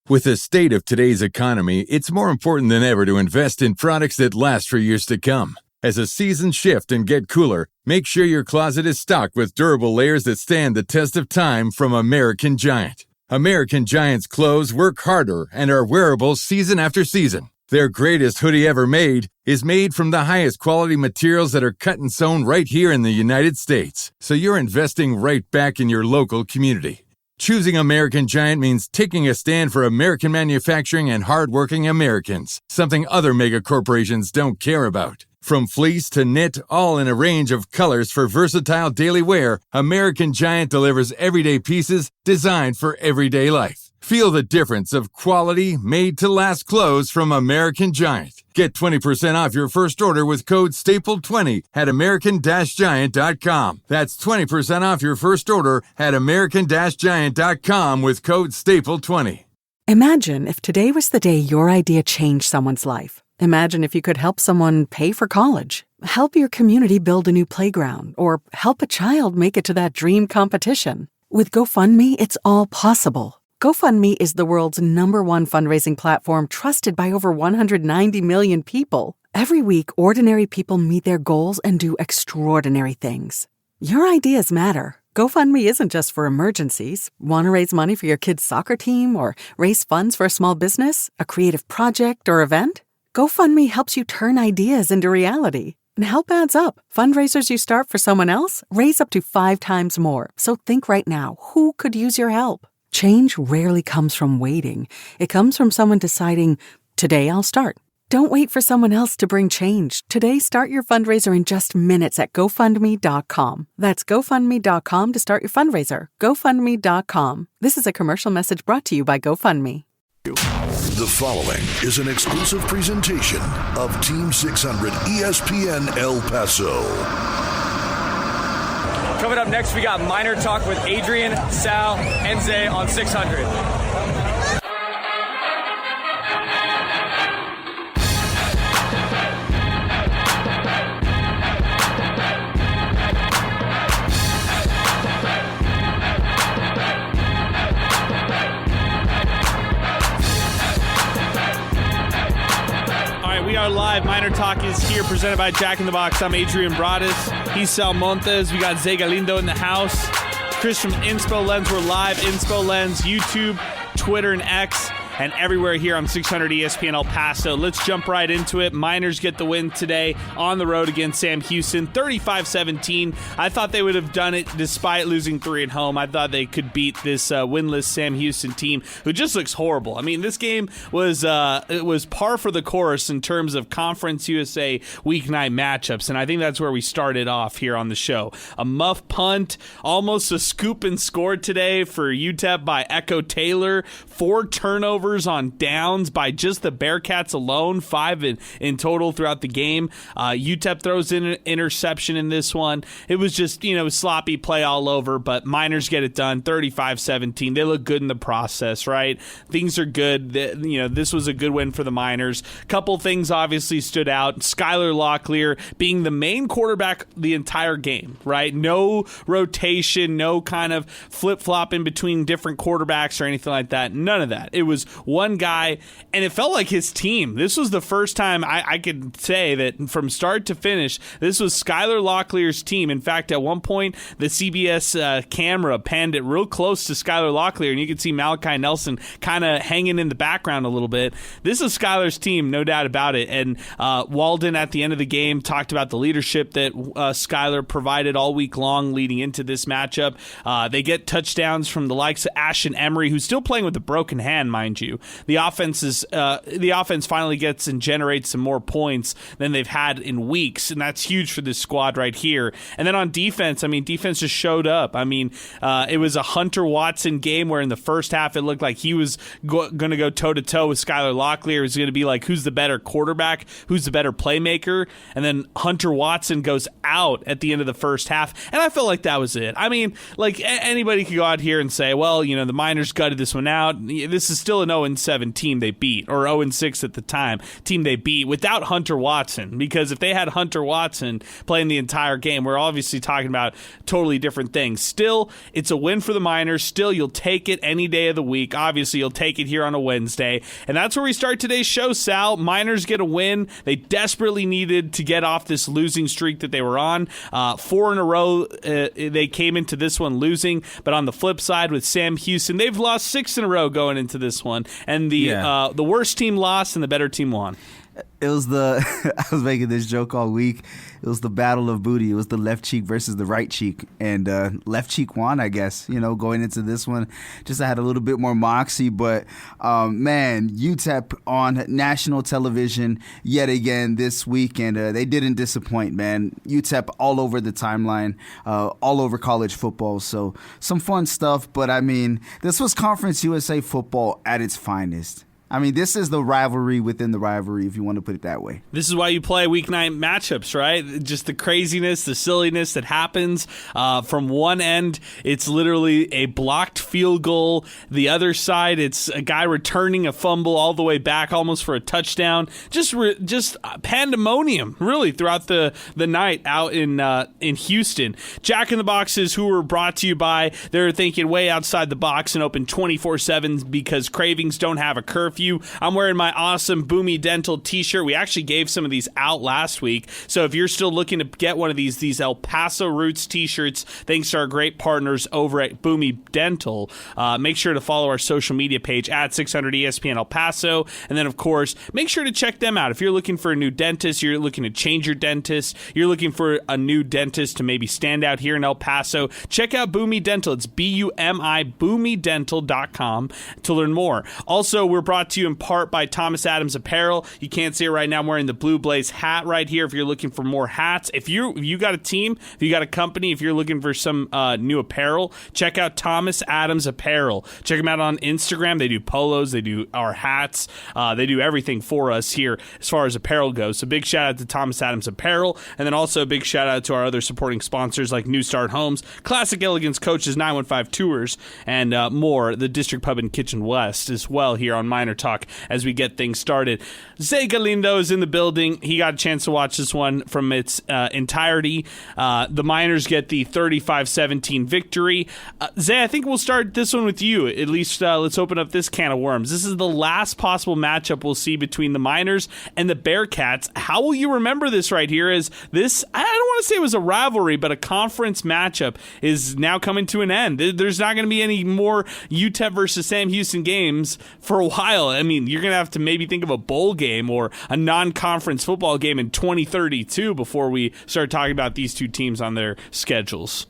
With the state of today's economy, it's more important than ever to invest in products that last for years to come. As the seasons shift and get cooler, make sure your closet is stocked with durable layers that stand the test of time from American Giant. American Giant's clothes work harder and are wearable season after season. Their greatest hoodie ever made is made from the highest quality materials that are cut and sewn right here in the United States. So you're investing right back in your local community. Choosing American Giant means taking a stand for American manufacturing and hardworking Americans, something other mega corporations don't care about. From fleece to knit, all in a range of colors for versatile daily wear, American Giant delivers everyday pieces designed for everyday life. Feel the difference of quality, made-to-last clothes from American Giant. Get 20% off your first order with code STAPLE20 at american-giant.com. That's 20% off your first order at american-giant.com with code STAPLE20. Imagine if today was the day your idea changed someone's life. Imagine if you could help someone pay for college, help your community build a new playground, or help a child make it to that dream competition. With GoFundMe, it's all possible. GoFundMe is the world's #1 fundraising platform trusted by over 190 million people. Every week, ordinary people meet their goals and do extraordinary things. Your ideas matter. GoFundMe isn't just for emergencies. Want to raise money for your kid's soccer team or raise funds for a small business, a creative project, or event? GoFundMe helps you turn ideas into reality. And help adds up. Fundraisers you start for someone else raise up to 5 times more. So think right now, who could use your help? Change rarely comes from waiting. It comes from someone deciding, today I'll start. Don't wait for someone else to bring change. Today, start your fundraiser in just minutes at GoFundMe.com. That's GoFundMe.com to start your fundraiser. GoFundMe.com. This is a commercial message brought to you by GoFundMe. The following is an exclusive presentation of Team 600 ESPN El Paso. Coming up next, we got MinerTalk with Adrian, Sal, and Zay on 600. We are live. MinerTalk is here, presented by Jack in the Box. I'm Adrian Broadus. He's Sal Montes. We got Zay Galindo in the house. Chris from Inspo Lens. We're live. Inspo Lens, YouTube, Twitter, and X, and everywhere here on 600 ESPN El Paso. Let's jump right into it. Miners get the win today on the road against Sam Houston, 35-17. I thought they would have done it despite losing 3 at home. I thought they could beat this winless Sam Houston team, who just looks horrible. I mean, this game was it was par for the course in terms of Conference USA weeknight matchups, and I think that's where we started off here on the show. A muff punt, almost a scoop and score today for UTEP by Echo Taylor, 4 turnovers on downs by just the Bearcats alone, 5 in total throughout the game. UTEP throws in an interception in this one. It was just, sloppy play all over, but Miners get it done, 35-17. They look good in the process, right? Things are good. This was a good win for the Miners. Couple things obviously stood out. Skylar Locklear being the main quarterback the entire game, right? No rotation, no kind of flip-flop in between different quarterbacks or anything like that. None of that. It was one guy, and it felt like his team. This was the first time I could say that from start to finish, this was Skylar Locklear's team. In fact, at one point, the CBS camera panned it real close to Skylar Locklear, and you could see Malachi Nelson kind of hanging in the background a little bit. This is Skylar's team, no doubt about it. And Walden, at the end of the game, talked about the leadership that Skylar provided all week long leading into this matchup. They get touchdowns from the likes of Ashton Emery, who's still playing with a broken hand, mind you. The offense finally gets and generates some more points than they've had in weeks, and that's huge for this squad right here. And then on defense, defense just showed up. It was a Hunter Watson game where in the first half it looked like he was going to go toe-to-toe with Skylar Locklear. It was going to be like, who's the better quarterback, who's the better playmaker, and then Hunter Watson goes out at the end of the first half, and I felt like that was it. Anybody could go out here and say, well, the Miners gutted this one out. This is still an 0-7 team they beat, or 0-6 at the time, team they beat without Hunter Watson. Because if they had Hunter Watson playing the entire game, we're obviously talking about totally different things. Still, it's a win for the Miners. Still, you'll take it any day of the week. Obviously, you'll take it here on a Wednesday. And that's where we start today's show, Sal. Miners get a win. They desperately needed to get off this losing streak that they were on. 4 in a row, they came into this one losing. But on the flip side with Sam Houston, they've lost 6 in a row going into this one. And the worst team lost and the better team won. It was I was making this joke all week. It was the battle of booty. It was the left cheek versus the right cheek. And left cheek won, I guess, going into this one. Just I had a little bit more moxie. But, man, UTEP on national television yet again this week. And they didn't disappoint, man. UTEP all over the timeline, all over college football. So some fun stuff. But, I mean, this was Conference USA football at its finest. I mean, this is the rivalry within the rivalry, if you want to put it that way. This is why you play weeknight matchups, right? Just the craziness, the silliness that happens. From one end, it's literally a blocked field goal. The other side, it's a guy returning a fumble all the way back, almost for a touchdown. Just pandemonium, really, throughout the night out in Houston. Jack in the Boxes, who were brought to you by, they're thinking way outside the box and open 24/7 because cravings don't have a curfew. I'm wearing my awesome Boomy Dental t-shirt. We actually gave some of these out last week. So if you're still looking to get one of these El Paso Roots t-shirts, thanks to our great partners over at Boomy Dental, make sure to follow our social media page at 600 ESPN El Paso. And then, of course, make sure to check them out. If you're looking for a new dentist, you're looking to change your dentist, you're looking for a new dentist to maybe stand out here in El Paso, check out Boomy Dental. It's BUMI, boomydental.com to learn more. Also, we're brought to you in part by Thomas Adams Apparel. You can't see it right now. I'm wearing the Blue Blaze hat right here if you're looking for more hats. If you got a team, if you got a company, if you're looking for some new apparel, check out Thomas Adams Apparel. Check them out on Instagram. They do polos. They do our hats. They do everything for us here as far as apparel goes. So big shout out to Thomas Adams Apparel. And then also a big shout out to our other supporting sponsors like New Start Homes, Classic Elegance Coaches, 915 Tours, and more. The District Pub and Kitchen West as well here on MinerTalk as we get things started. Zay Galindo is in the building. He got a chance to watch this one from its entirety. The Miners get the 35-17 victory. Zay, I think we'll start this one with you. At least let's open up this can of worms. This is the last possible matchup we'll see between the Miners and the Bearcats. How will you remember this right here? As this, I don't want to say it was a rivalry, but a conference matchup is now coming to an end. There's not going to be any more UTEP versus Sam Houston games for a while. I mean, you're going to have to maybe think of a bowl game or a non-conference football game in 2032 before we start talking about these two teams on their schedules.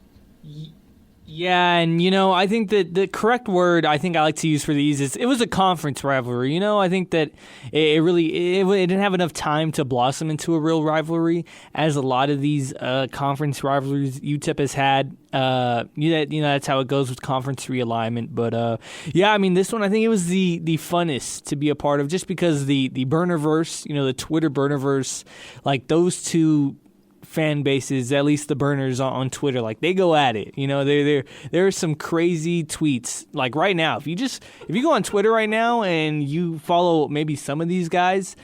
Yeah, and I think that the correct word I think I like to use for these is it was a conference rivalry. I think that it didn't have enough time to blossom into a real rivalry, as a lot of these conference rivalries UTEP has had. That's how it goes with conference realignment. But this one I think it was the funnest to be a part of, just because the burnerverse, the Twitter burnerverse, like those two fan bases, at least the burners on Twitter, like they go at it. There are some crazy tweets. Like right now, if you go on Twitter right now and you follow maybe some of these guys,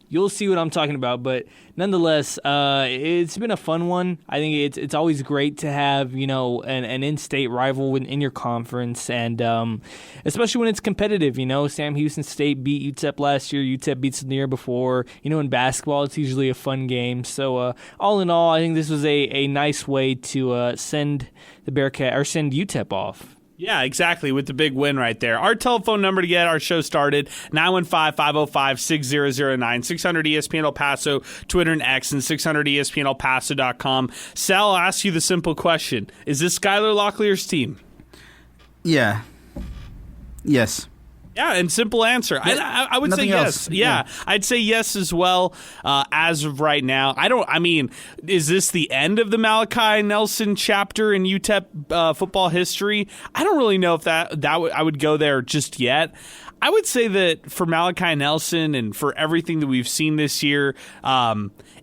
you'll see what I'm talking about. But nonetheless, it's been a fun one. I think it's always great to have an in-state rival in your conference, and especially when it's competitive. Sam Houston State beat UTEP last year. UTEP beats them the year before. In basketball, it's usually a fun game. So all in all, I think this was a nice way to send the Bearcat or send UTEP off. Yeah, exactly, with the big win right there. Our telephone number to get our show started, 915-505-6009, 600 ESPN El Paso, Twitter and X, and 600ESPNElPaso.com. Sal, I'll ask you the simple question. Is this Skylar Locklear's team? Yeah. Yes. Yeah, and simple answer. I would say yes. Yeah, I'd say yes as well as of right now. Is this the end of the Malachi Nelson chapter in UTEP football history? I don't really know if I would go there just yet. I would say that for Malachi Nelson and for everything that we've seen this year,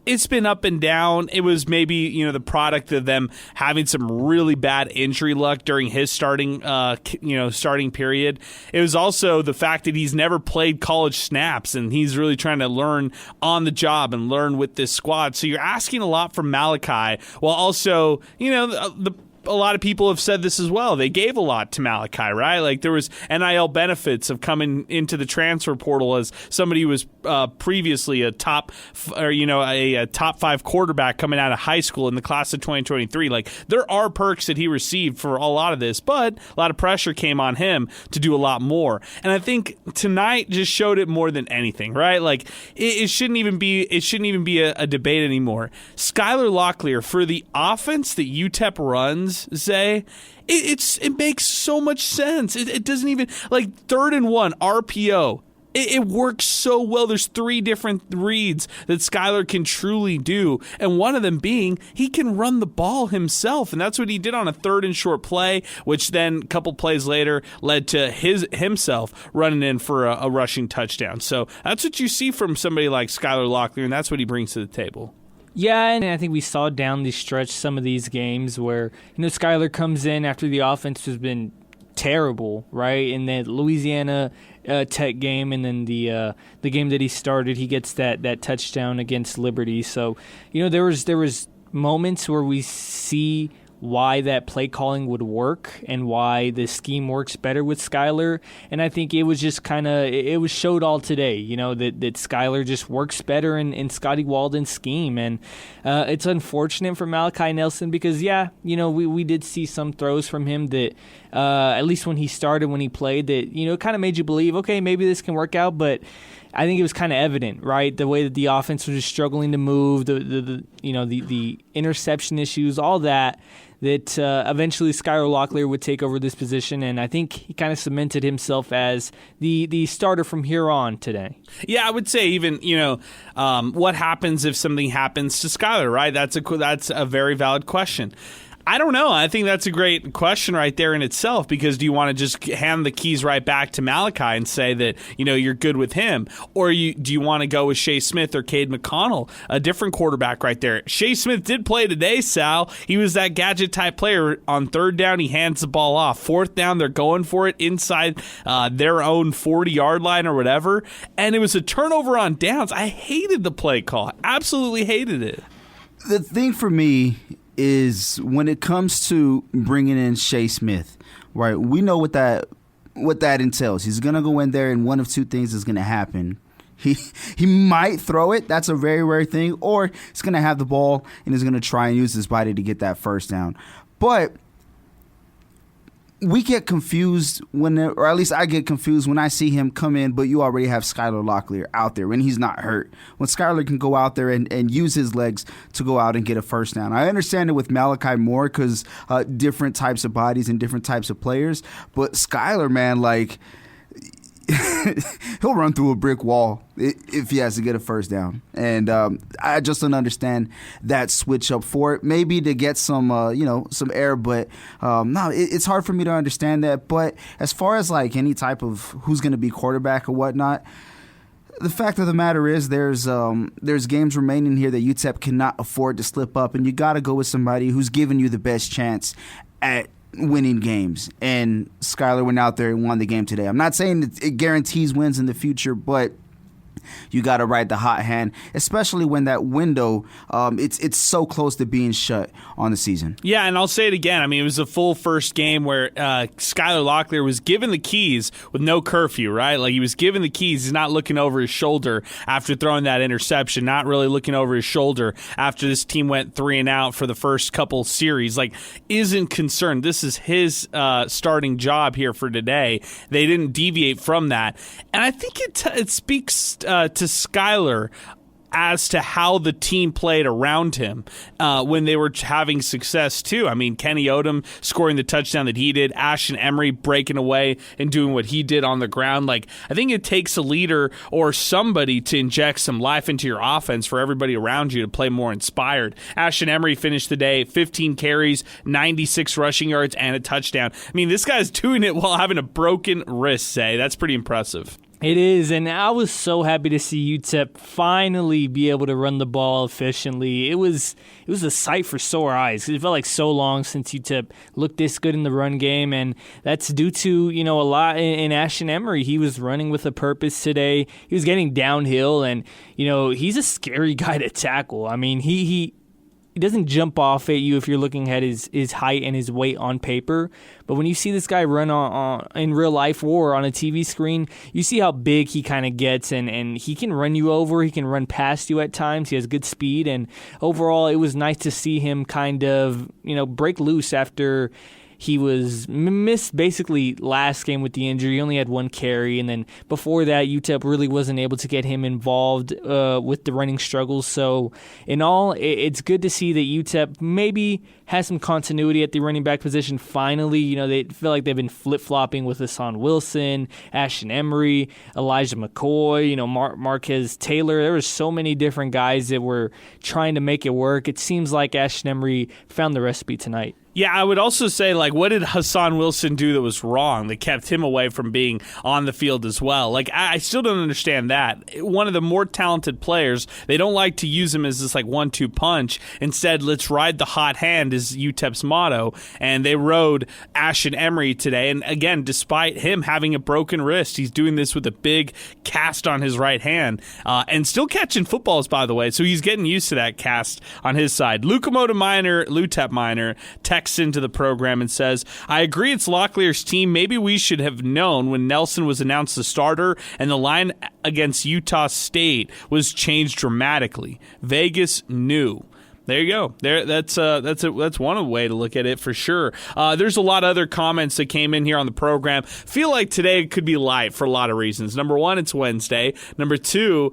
it's been up and down. It was maybe, the product of them having some really bad injury luck during his starting period. It was also the fact that he's never played college snaps and he's really trying to learn on the job and learn with this squad. So you're asking a lot from Malachi, while also, a lot of people have said this as well. They gave a lot to Malachi, right? Like there was NIL benefits of coming into the transfer portal as somebody who was previously a top 5 quarterback coming out of high school in the class of 2023. Like there are perks that he received for a lot of this, but a lot of pressure came on him to do a lot more. And I think tonight just showed it more than anything, right? Like it shouldn't even be a debate anymore. Skylar Locklear, for the offense that UTEP runs, Zay, it makes so much sense. It doesn't even, like, 3rd and 1 RPO. It works so well. There's 3 different reads that Skylar can truly do, and one of them being he can run the ball himself, and that's what he did on a 3rd and short play, which then a couple plays later led to himself running in for a rushing touchdown. So that's what you see from somebody like Skylar Locklear, and that's what he brings to the table. Yeah, and I think we saw down the stretch some of these games where, Skylar comes in after the offense has been terrible, right? In the Louisiana Tech game, and then the game that he started, he gets that touchdown against Liberty. So, there was moments where we see why that play calling would work and why the scheme works better with Skylar. And I think it was just it was showed all today, that Skylar just works better in Scotty Walden's scheme. And it's unfortunate for Malachi Nelson because, we did see some throws from him that, at least when he started, when he played, that, kind of made you believe, okay, maybe this can work out. But I think it was kind of evident, right? The way that the offense was just struggling to move, the interception issues, all that eventually Skylar Locklear would take over this position, and I think he kind of cemented himself as the starter from here on today. Yeah, I would say even, what happens if something happens to Skylar, right? That's a very valid question. I don't know. I think that's a great question right there in itself, because do you want to just hand the keys right back to Malachi and say that, you're good with him? Or do you want to go with Shea Smith or Cade McConnell, a different quarterback right there? Shea Smith did play today, Sal. He was that gadget-type player. On 3rd down, he hands the ball off. 4th down, they're going for it inside their own 40-yard line or whatever. And it was a turnover on downs. I hated the play call. Absolutely hated it. The thing for me is when it comes to bringing in Shea Smith, right? We know what that entails. He's going to go in there and one of 2 things is going to happen. He might throw it. That's a very rare thing. Or he's going to have the ball and he's going to try and use his body to get that first down. But we get confused or at least I get confused when I see him come in, but you already have Skylar Locklear out there and he's not hurt. When Skylar can go out there and use his legs to go out and get a first down. I understand it with Malachi more because different types of bodies and different types of players. But Skylar, man, like, he'll run through a brick wall if he has to get a first down. And I just don't understand that switch up for it. Maybe to get some air, but no, it's hard for me to understand that. But as far as like any type of who's going to be quarterback or whatnot, the fact of the matter is there's games remaining here that UTEP cannot afford to slip up, and you got to go with somebody who's giving you the best chance at winning games. And Skylar went out there and won the game today. I'm not saying it guarantees wins in the future, but you got to ride the hot hand, especially when that window, it's so close to being shut on the season. Yeah, and I'll say it again. I mean, it was a full first game where Skylar Locklear was given the keys with no curfew, right? Like, he was given the keys. He's not looking over his shoulder after throwing that interception, not really looking over his shoulder after this team went 3 and out for the first couple series. Like, isn't concerned. This is his starting job here for today. They didn't deviate from that. And I think it speaks to Skylar as to how the team played around him when they were having success too. I mean, Kenny Odom scoring the touchdown that he did, Ashton Emery breaking away and doing what he did on the ground. Like, I think it takes a leader or somebody to inject some life into your offense for everybody around you to play more inspired. Ashton Emery finished the day 15 carries, 96 rushing yards, and a touchdown. I mean, this guy's doing it while having a broken wrist, say. That's pretty impressive. It is, and I was so happy to see UTEP finally be able to run the ball efficiently. It was a sight for sore eyes. It felt like so long since UTEP looked this good in the run game, and that's due to a lot in Ashton Emery. He was running with a purpose today. He was getting downhill, and he's a scary guy to tackle. I mean, he doesn't jump off at you if you're looking at his height and his weight on paper. But when you see this guy run on in real life or on a TV screen, you see how big he kind of gets, and he can run you over. He can run past you at times. He has good speed, and overall, it was nice to see him kind of break loose after he was missed basically last game with the injury. He only had one carry, and then before that, UTEP really wasn't able to get him involved with the running struggles. So in all, it's good to see that UTEP maybe has some continuity at the running back position finally. They feel like they've been flip-flopping with Hassan Wilson, Ashton Emery, Elijah McCoy, Marquez Taylor. There were so many different guys that were trying to make it work. It seems like Ashton Emery found the recipe tonight. Yeah, I would also say, what did Hassan Wilson do that was wrong that kept him away from being on the field as well? I still don't understand that. One of the more talented players, they don't like to use him as this 1-2 punch. Instead, let's ride the hot hand is UTEP's motto, and they rode Ashton Emery today. And again, despite him having a broken wrist, he's doing this with a big cast on his right hand and still catching footballs, by the way. So he's getting used to that cast on his side. UTEP Miner, into the program and says, I agree it's Locklear's team. Maybe we should have known when Nelson was announced the starter and the line against Utah State was changed dramatically. Vegas knew. There you go. That's one way to look at it for sure. There's a lot of other comments that came in here on the program. Feel like today could be light for a lot of reasons. Number one, it's Wednesday. Number two,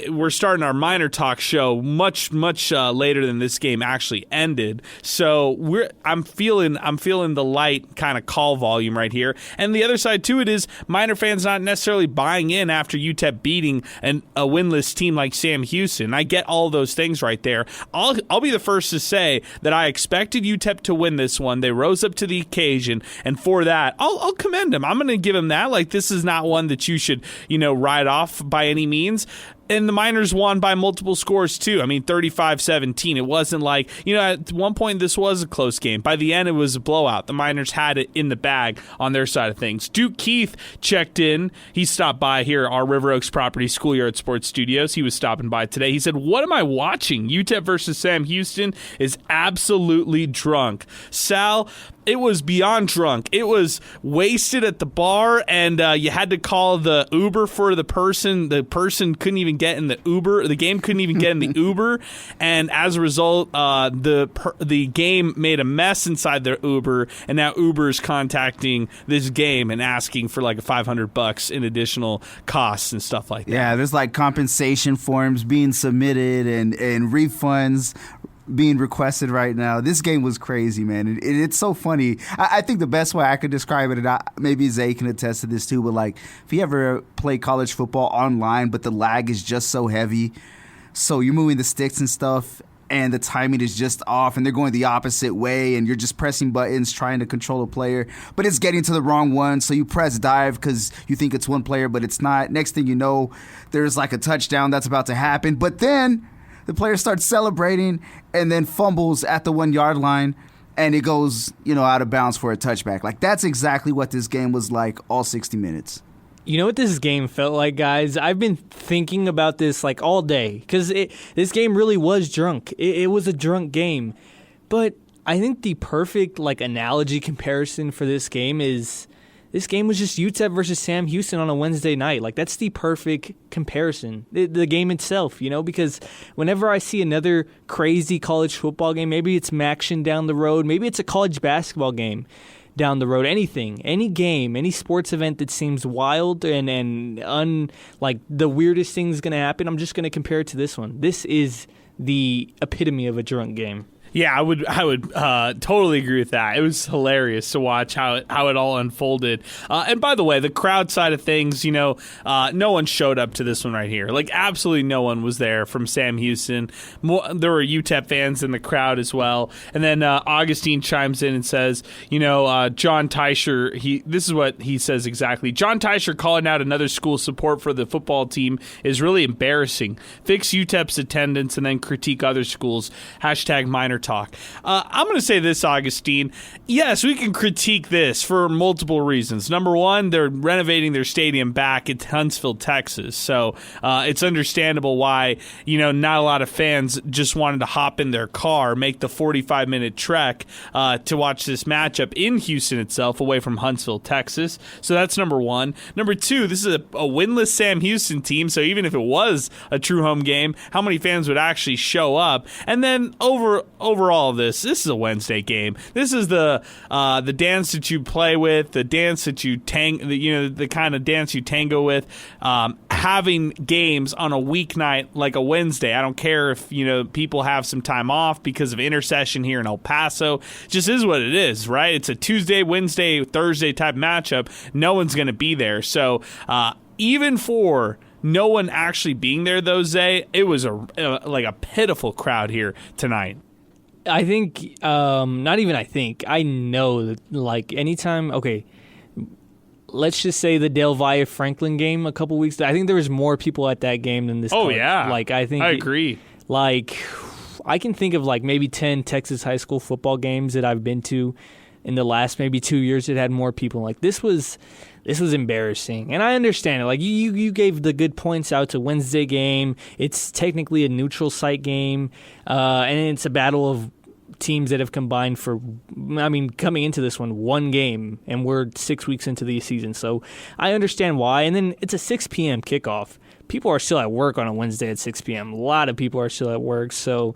we're starting our MinerTalk show much later than this game actually ended. So I'm feeling the light kind of call volume right here. And the other side to it is Miner fans not necessarily buying in after UTEP beating a winless team like Sam Houston. I get all those things right there. I'll be the first to say that I expected UTEP to win this one. They rose up to the occasion, and for that, I'll commend them. I'm going to give them that. This is not one that you should write off by any means. And the Miners won by multiple scores, too. 35-17. It wasn't at one point this was a close game. By the end, it was a blowout. The Miners had it in the bag on their side of things. Duke Keith checked in. He stopped by here at our River Oaks Property Schoolyard Sports Studios. He was stopping by today. He said, what am I watching? UTEP versus Sam Houston is absolutely drunk. Sal, it was beyond drunk. It was wasted at the bar, and you had to call the Uber for the person. The person couldn't even get in the Uber. The game couldn't even get in the Uber, and as a result, the game made a mess inside their Uber, and now Uber's contacting this game and asking for $500 in additional costs and stuff like that. Yeah, there's compensation forms being submitted and refunds being requested right now. This game was crazy, man. It's so funny. I think the best way I could describe it, and maybe Zay can attest to this too, but if you ever play college football online, but the lag is just so heavy, so you're moving the sticks and stuff, and the timing is just off, and they're going the opposite way, and you're just pressing buttons trying to control a player, but it's getting to the wrong one, so you press dive because you think it's one player, but it's not. Next thing you know, there's a touchdown that's about to happen, but then the player starts celebrating and then fumbles at the 1 yard line, and it goes, out of bounds for a touchback. That's exactly what this game was like all 60 minutes. You know what this game felt like, guys? I've been thinking about this all day because this game really was drunk. It was a drunk game. But I think the perfect analogy comparison for this game is this game was just UTEP versus Sam Houston on a Wednesday night. That's the perfect comparison. The game itself, because whenever I see another crazy college football game, maybe it's Maction down the road, maybe it's a college basketball game down the road, anything, any game, any sports event that seems wild and the weirdest thing's going to happen, I'm just going to compare it to this one. This is the epitome of a drunk game. Yeah, I would totally agree with that. It was hilarious to watch how it all unfolded. And by the way, the crowd side of things, no one showed up to this one right here. Like, absolutely no one was there from Sam Houston. There were UTEP fans in the crowd as well. And then Augustine chimes in and says, John Teicher, this is what he says exactly. John Teicher calling out another school's support for the football team is really embarrassing. Fix UTEP's attendance and then critique other schools. #MinerTalk. I'm going to say this, Augustine. Yes, we can critique this for multiple reasons. Number one, they're renovating their stadium back at Huntsville, Texas. So it's understandable why, not a lot of fans just wanted to hop in their car, make the 45-minute trek to watch this matchup in Houston itself, away from Huntsville, Texas. So that's number one. Number two, this is a winless Sam Houston team. So even if it was a true home game, how many fans would actually show up? And then overall, this is a Wednesday game. This is the dance that you play with, the dance that you the kind of dance you tango with. Having games on a weeknight like a Wednesday, I don't care if people have some time off because of intercession here in El Paso. Just is what it is, right? It's a Tuesday, Wednesday, Thursday type matchup. No one's going to be there, so even for no one actually being there, though, Zay, it was a pitiful crowd here tonight. I think, not even I think, I know that, like, anytime, okay, let's just say the Del Valle Franklin game a couple weeks ago, I think there was more people at that game than this. Oh, yeah. Like, I agree. I can think of, maybe 10 Texas high school football games that I've been to in the last maybe 2 years that had more people. Like, this was embarrassing, and I understand it. Like, you gave the good points out to Wednesday game. It's technically a neutral site game, and it's a battle of teams that have combined for, coming into this one game, and we're 6 weeks into the season, so I understand why. And then it's a 6 p.m. kickoff. People are still at work on a Wednesday at 6 p.m. A lot of people are still at work, so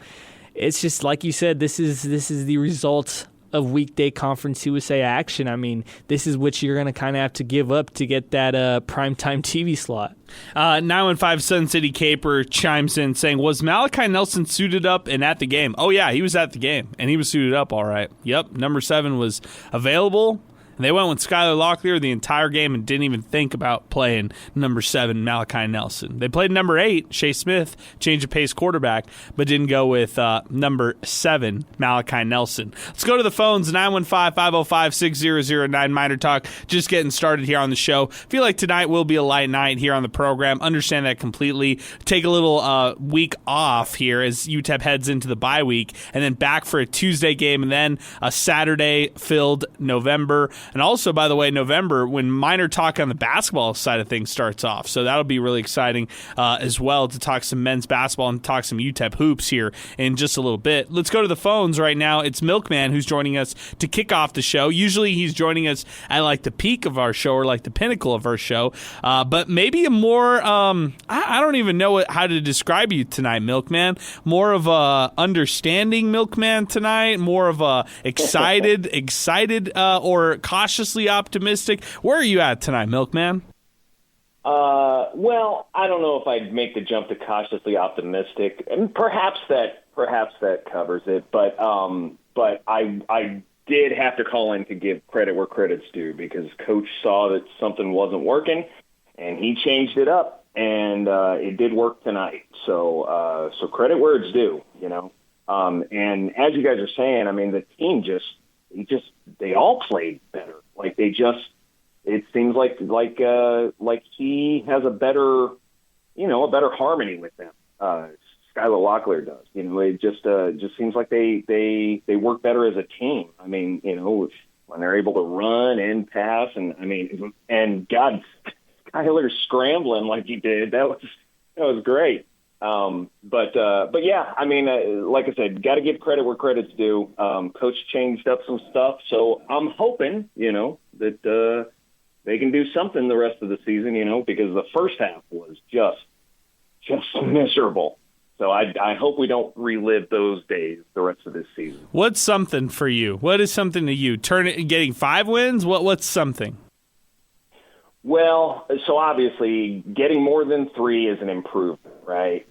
it's just like you said. This is the result of weekday Conference USA action. This is what you're going to kind of have to give up to get that primetime TV slot. 915 Sun City Caper chimes in saying, was Malachi Nelson suited up and at the game? Oh, yeah, he was at the game, and he was suited up all right. Yep, number 7 was available. And they went with Skylar Locklear the entire game and didn't even think about playing number 7, Malachi Nelson. They played number 8, Shea Smith, change of pace quarterback, but didn't go with number 7, Malachi Nelson. Let's go to the phones, 915-505-6009, MinerTalk. Just getting started here on the show. Feel like tonight will be a light night here on the program. Understand that completely. Take a little week off here as UTEP heads into the bye week, and then back for a Tuesday game, and then a Saturday-filled November. And also, by the way, November, when MinerTalk on the basketball side of things starts off. So that'll be really exciting as well to talk some men's basketball and talk some UTEP hoops here in just a little bit. Let's go to the phones right now. It's Milkman who's joining us to kick off the show. Usually he's joining us at the peak of our show or the pinnacle of our show. But maybe a more, I don't even know how to describe you tonight, Milkman. More of a understanding Milkman tonight, more of a excited or cautiously optimistic. Where are you at tonight, Milkman? Well, I don't know if I'd make the jump to cautiously optimistic, and perhaps that covers it. But I did have to call in to give credit where credit's due, because Coach saw that something wasn't working, and he changed it up, and it did work tonight. So credit where it's due, And as you guys are saying, the team they all played better. It seems like he has a better harmony with them. Skylar Locklear does. It just seems like they work better as a team. When they're able to run and pass, and God, Skylar scrambling like he did, that was great. But yeah, like I said, got to give credit where credit's due. Coach changed up some stuff, so I'm hoping, that they can do something the rest of the season, because the first half was just miserable. So I hope we don't relive those days the rest of this season. What's something for you? What is something to you? Getting 5 wins? What's something? Well, so obviously getting more than 3 is an improvement, right?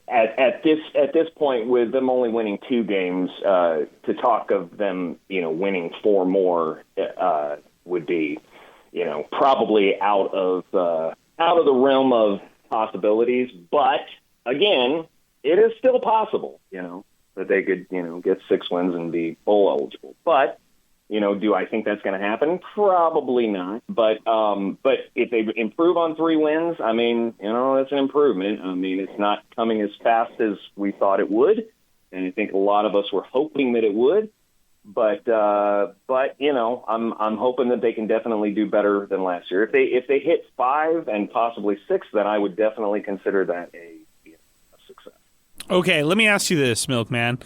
at this point, with them only winning 2 games, to talk of them, winning 4 more would be, probably out of the realm of possibilities. But again, it is still possible, that they could, get 6 wins and be bowl eligible. But do I think that's going to happen? Probably not. But if they improve on 3 wins, I mean, that's an improvement. I mean, it's not coming as fast as we thought it would, and I think a lot of us were hoping that it would. But I'm hoping that they can definitely do better than last year. If they hit 5 and possibly 6, then I would definitely consider that a success. Okay, let me ask you this, Milkman.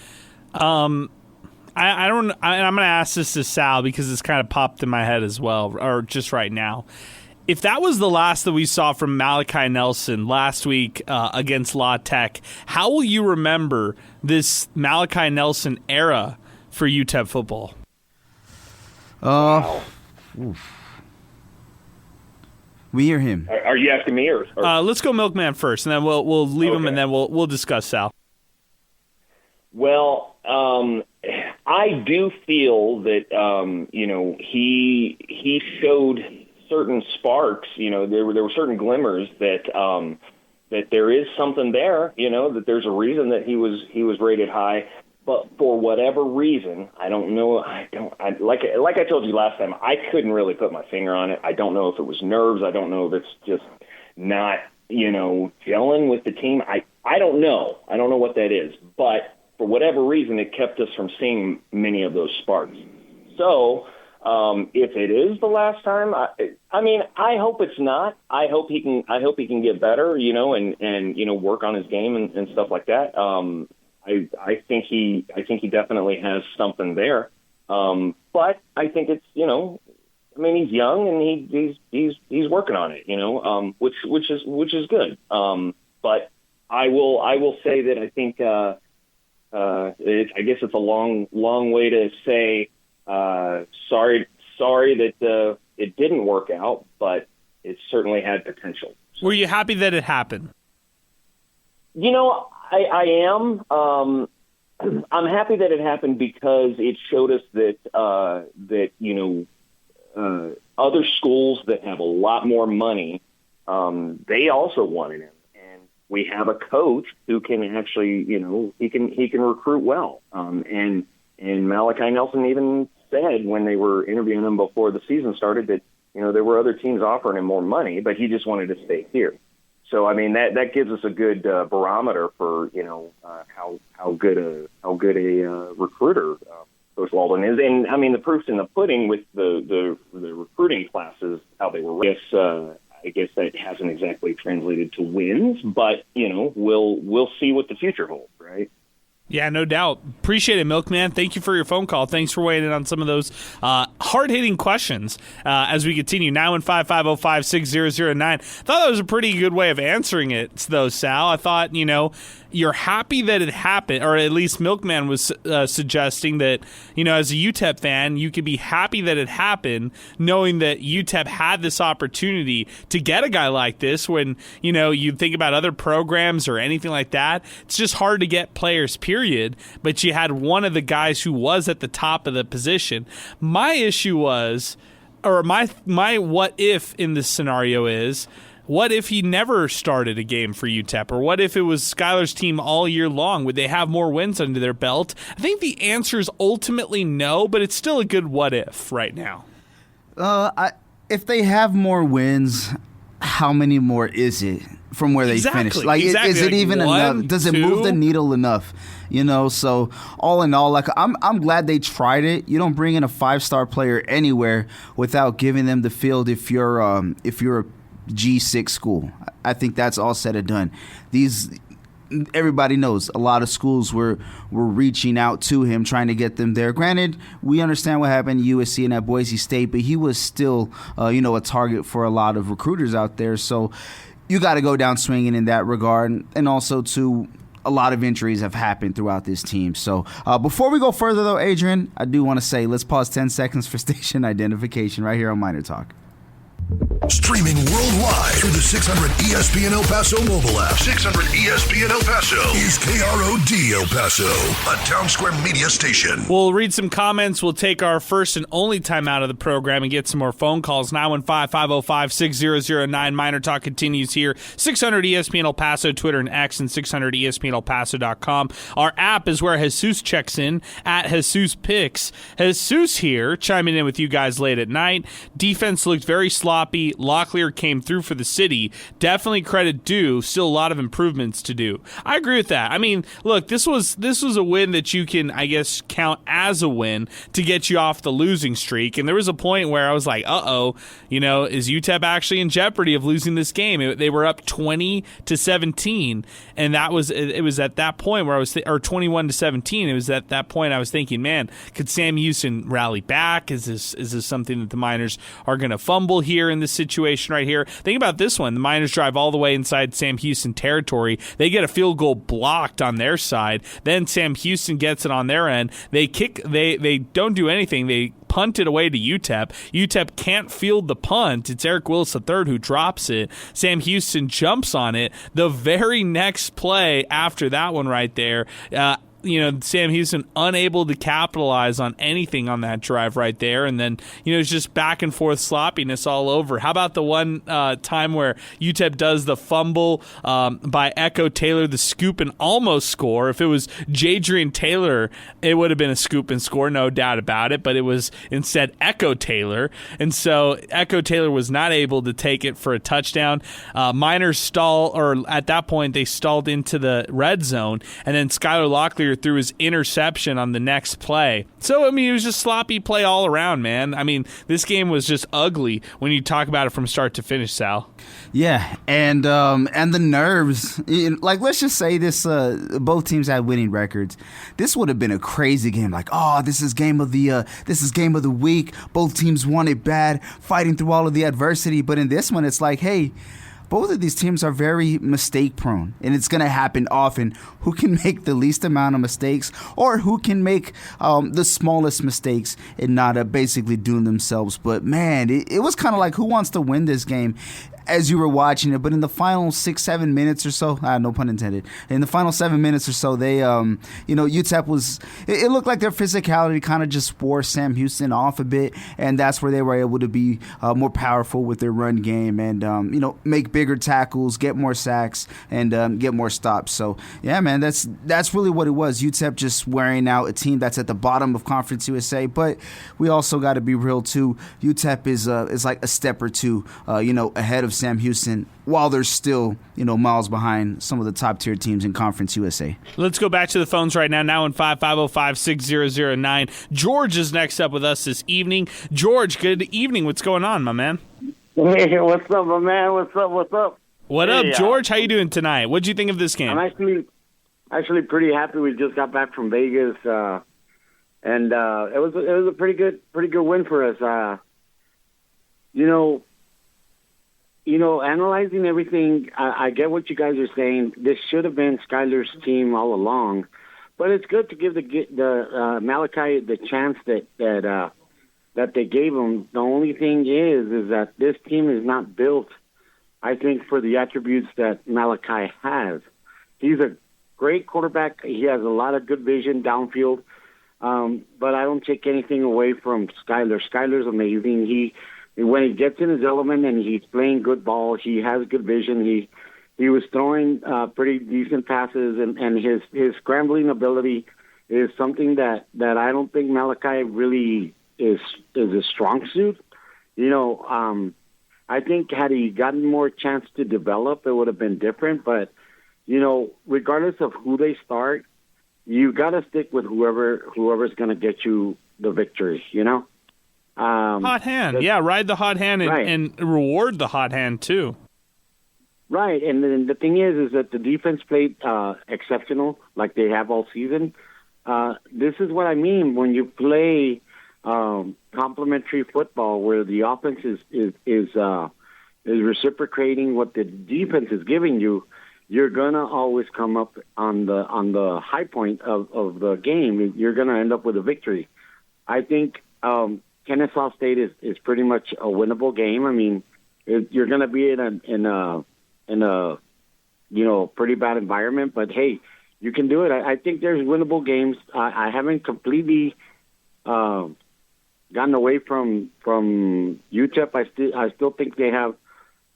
I'm going to ask this to Sal because it's kind of popped in my head as well, or just right now. If that was the last that we saw from Malachi Nelson last week against La Tech, how will you remember this Malachi Nelson era for UTEP football? Wow. We hear him. Are you asking me or? Let's go Milkman first, and then we'll leave him, and then we'll discuss Sal. Well, I do feel that he showed certain sparks. There were certain glimmers that there is something there. That there's a reason that he was rated high. But for whatever reason, I don't know. Like I told you last time, I couldn't really put my finger on it. I don't know if it was nerves. I don't know if it's just not gelling with the team. I don't know. I don't know what that is. But for whatever reason, it kept us from seeing many of those sparks. So if it is the last time, I mean, I hope it's not. I hope he can get better, and work on his game and stuff like that. I think he definitely has something there. But I think it's he's young and he's working on it, which is good. But I will say that I think. I guess it's a long way to say sorry that it didn't work out, but it certainly had potential. Were you happy that it happened? I am. I'm happy that it happened because it showed us that other schools that have a lot more money, they also wanted him. We have a coach who can actually, he can recruit well. And Malachi Nelson even said when they were interviewing him before the season started that, there were other teams offering him more money, but he just wanted to stay here. So, I mean, that gives us a good barometer for, how good a recruiter Coach Walden is. And, I mean, the proof's in the pudding with the recruiting classes, how they were ranked. I guess that hasn't exactly translated to wins, but we'll see what the future holds, right? Yeah, no doubt. Appreciate it, Milkman. Thank you for your phone call. Thanks for weighing in on some of those hard-hitting questions as we continue. 915-505-6009. Thought that was a pretty good way of answering it, though, Sal. I thought, you're happy that it happened, or at least Milkman was suggesting that, as a UTEP fan, you could be happy that it happened, knowing that UTEP had this opportunity to get a guy like this when, you think about other programs or anything like that. It's just hard to get players, period. But you had one of the guys who was at the top of the position. My issue was, or my what if in this scenario is, what if he never started a game for UTEP? Or what if it was Skylar's team all year long? Would they have more wins under their belt? I think the answer is ultimately no, but it's still a good what if right now. If they have more wins, how many more is it from where they finished? Is it even enough? Does it move the needle enough? So all in all, I'm glad they tried it. You don't bring in a 5-star player anywhere without giving them the field if you're a G6 school. I think that's all said and done. Everybody knows a lot of schools were reaching out to him, trying to get them there. Granted, we understand what happened at USC and at Boise State, but he was still, a target for a lot of recruiters out there. So you got to go down swinging in that regard. And also, too, a lot of injuries have happened throughout this team. So before we go further, though, Adrian, I do want to say let's pause 10 seconds for station identification right here on MinerTalk. Streaming worldwide through the 600 ESPN El Paso mobile app. 600 ESPN El Paso is KROD El Paso, a Town Square media station. We'll read some comments. We'll take our first and only time out of the program and get some more phone calls. 915-505-6009. Miner Talk continues here. 600 ESPN El Paso, Twitter and X, and 600ESPNElPaso.com. Our app is where Jesus checks in at Jesus Picks. Jesus here, chiming in with you guys late at night. Defense looked very sloppy. Locklear came through for the city. Definitely credit due. Still a lot of improvements to do. I agree with that. I mean, look, this was a win that you can, I guess, count as a win to get you off the losing streak. And there was a point where I was like, is UTEP actually in jeopardy of losing this game? They were up 20-17, and it was at that point where I was, or 21-17. It was at that point I was thinking, man, could Sam Houston rally back? Is this something that the Miners are going to fumble here in this situation right here? Think about this one. The Miners drive all the way inside Sam Houston territory. They get a field goal blocked on their side. Then Sam Houston gets it on their end. They don't do anything. They punt it away to UTEP. UTEP can't field the punt. It's Eric Willis III who drops it. Sam Houston jumps on it. The very next play after that one right there, Sam Houston unable to capitalize on anything on that drive right there. And then, it's just back and forth sloppiness all over. How about the one time where UTEP does the fumble by Echo Taylor, the scoop and almost score? If it was Jadrian Taylor, it would have been a scoop and score, no doubt about it. But it was instead Echo Taylor. And so Echo Taylor was not able to take it for a touchdown. Miners at that point, they stalled into the red zone. And then Skylar Locklear threw his interception on the next play. So, it was just sloppy play all around, man. This game was just ugly when you talk about it from start to finish, Sal. Yeah, and the nerves. Let's just say this: both teams had winning records. This would have been a crazy game. This is game of the week. Both teams won it bad, fighting through all of the adversity. But in this one, it's like, hey, both of these teams are very mistake-prone, and it's going to happen often. Who can make the least amount of mistakes, or who can make the smallest mistakes and not basically doom themselves? But, man, it was kind of like who wants to win this game as you were watching it. But in the final 6-7 minutes or so, no pun intended, in the final 7 minutes or so, they, UTEP was, it looked like their physicality kind of just wore Sam Houston off a bit, and that's where they were able to be more powerful with their run game and, make bigger tackles, get more sacks, and get more stops. So, yeah, man, that's really what it was. UTEP just wearing out a team that's at the bottom of Conference USA, but we also got to be real, too. UTEP is like a step or two, ahead of Sam Houston, while they're still, miles behind some of the top-tier teams in Conference USA. Let's go back to the phones right now. 915-505-6009. George is next up with us this evening. George, good evening. What's going on, my man? Hey, what's up, my man? What's up? What up, George? How you doing tonight? What'd you think of this game? I'm actually pretty happy. We just got back from Vegas, and it was a pretty good win for us. Analyzing everything, I get what you guys are saying. This should have been Skylar's team all along, but it's good to give the Malachi the chance that they gave him. The only thing is that this team is not built, I think, for the attributes that Malachi has. He's a great quarterback. He has a lot of good vision downfield, but I don't take anything away from Skylar. Skylar's amazing. When he gets in his element and he's playing good ball, he has good vision. He was throwing pretty decent passes, and his scrambling ability is something that I don't think Malachi really is a strong suit. I think had he gotten more chance to develop, it would have been different. But regardless of who they start, you got to stick with whoever's going to get you the victory. Hot hand. Ride the hot hand and reward the hot hand, too. Right, and then the thing is that the defense played exceptional, like they have all season. This is what I mean when you play complementary football, where the offense is reciprocating what the defense is giving you. You're gonna always come up on the high point of the game. You're gonna end up with a victory. I think Kennesaw State is pretty much a winnable game. you're going to be in a pretty bad environment. But hey, you can do it. I think there's winnable games. I haven't completely gotten away from UTEP. I still think they have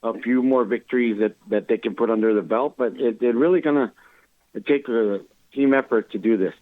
a few more victories that they can put under the belt, but they're really going to take a team effort to do this.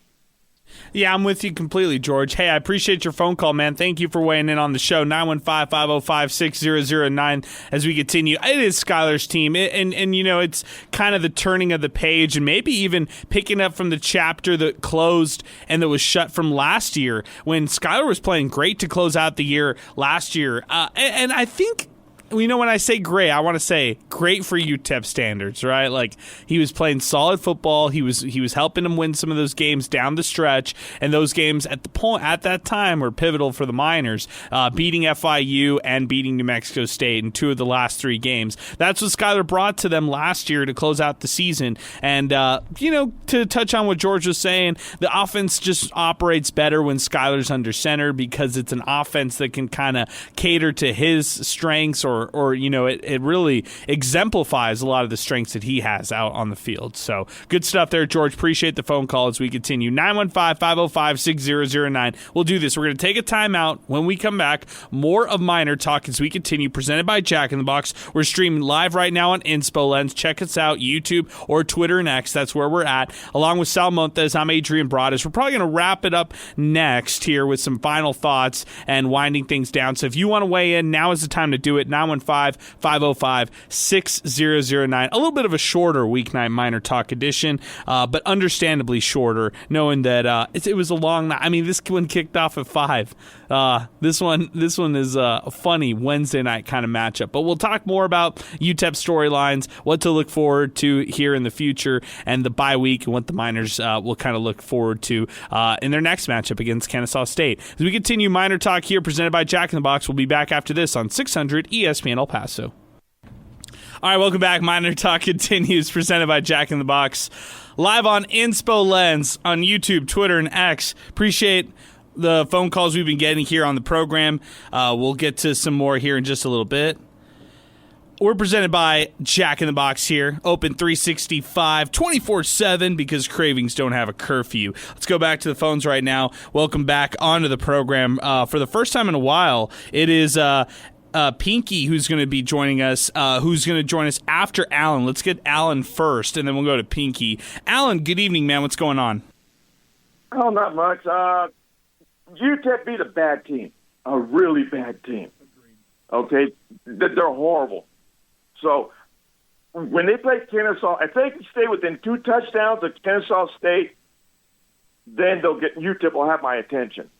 Yeah, I'm with you completely, George. Hey, I appreciate your phone call, man. Thank you for weighing in on the show. 915-505-6009 as we continue. It is Skyler's team, and it's kind of the turning of the page and maybe even picking up from the chapter that closed and that was shut from last year when Skyler was playing great to close out the year last year. And I think, when I say great, I want to say great for UTEP standards, right? Like, he was playing solid football. He was helping them win some of those games down the stretch, and those games at that time were pivotal for the Miners, beating FIU and beating New Mexico State in 2 of the last 3 games. That's what Skyler brought to them last year to close out the season. And to touch on what George was saying, the offense just operates better when Skyler's under center because it's an offense that can kind of cater to his strengths or it really exemplifies a lot of the strengths that he has out on the field. So good stuff there, George. Appreciate the phone call as we continue. 915-505-6009. We'll do this. We're going to take a timeout. When we come back, more of Miner Talk as we continue, presented by Jack in the Box. We're streaming live right now on Inspo Lens. Check us out, YouTube or Twitter and X. That's where we're at. Along with Sal Montes, I'm Adrian Broadus. We're probably going to wrap it up next here with some final thoughts and winding things down. So if you want to weigh in, now is the time to do it. 915-505-6009. A little bit of a shorter weeknight Miner Talk edition, but understandably shorter, knowing that it was a long night. I mean, this one kicked off at 5. This one is a funny Wednesday night kind of matchup. But we'll talk more about UTEP storylines, what to look forward to here in the future, and the bye week, and what the Miners will kind of look forward to in their next matchup against Kennesaw State. As we continue Miner Talk here, presented by Jack in the Box, we'll be back after this on 600 ESPN El Paso. All right, welcome back. Miner Talk continues, presented by Jack in the Box. Live on Inspo Lens on YouTube, Twitter, and X. Appreciate the phone calls we've been getting here on the program. We'll get to some more here in just a little bit. We're presented by Jack in the Box here. Open 365, 24/7 because cravings don't have a curfew. Let's go back to the phones right now. Welcome back onto the program. For the first time in a while, it is Pinky who's going to be joining us, who's going to join us after Alan. Let's get Alan first, and then we'll go to Pinky. Alan, good evening, man. What's going on? Oh, not much. UTEP beat a bad team, a really bad team. Okay? They're horrible. So when they play Kennesaw, if they can stay within 2 touchdowns of Kennesaw State, then UTEP will have my attention.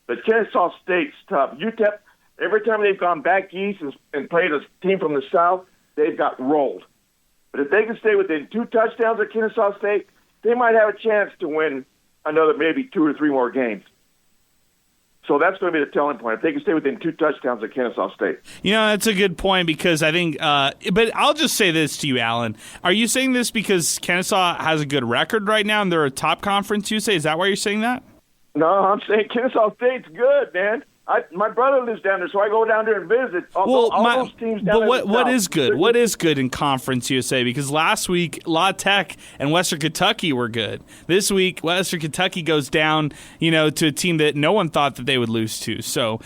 But Kennesaw State's tough. UTEP, every time they've gone back east and played a team from the south, they've got rolled. But if they can stay within 2 touchdowns of Kennesaw State, they might have a chance to win another maybe 2 or 3 more games. So that's going to be the telling point. If they can stay within 2 touchdowns of Kennesaw State. That's a good point because I think but I'll just say this to you, Alan. Are you saying this because Kennesaw has a good record right now and they're a top conference, you say? Is that why you're saying that? No, I'm saying Kennesaw State's good, man. My brother lives down there, so I go down there and visit. All those teams down there. But what is good? What is good in Conference USA? Because last week, La Tech and Western Kentucky were good. This week, Western Kentucky goes down, to a team that no one thought that they would lose to. So,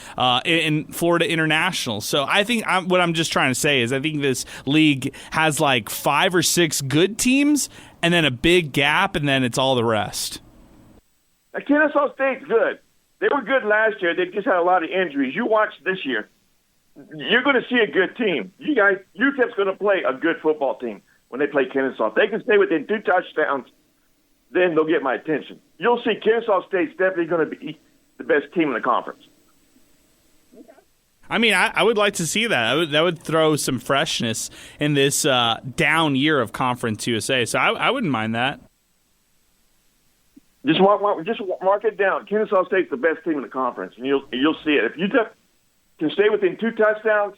in Florida International. So, I think what I'm just trying to say is I think this league has like 5 or 6 good teams, and then a big gap, and then it's all the rest. Now, Kennesaw State's good. They were good last year. They just had a lot of injuries. You watch this year. You're going to see a good team. You guys, UTEP's going to play a good football team when they play Kennesaw. If they can stay within 2 touchdowns, then they'll get my attention. You'll see Kennesaw State's definitely going to be the best team in the conference. I mean, I would like to see that. That would throw some freshness in this down year of Conference USA. So I wouldn't mind that. Just mark it down. Kennesaw State's the best team in the conference, and you'll see it. If UTEP can stay within 2 touchdowns,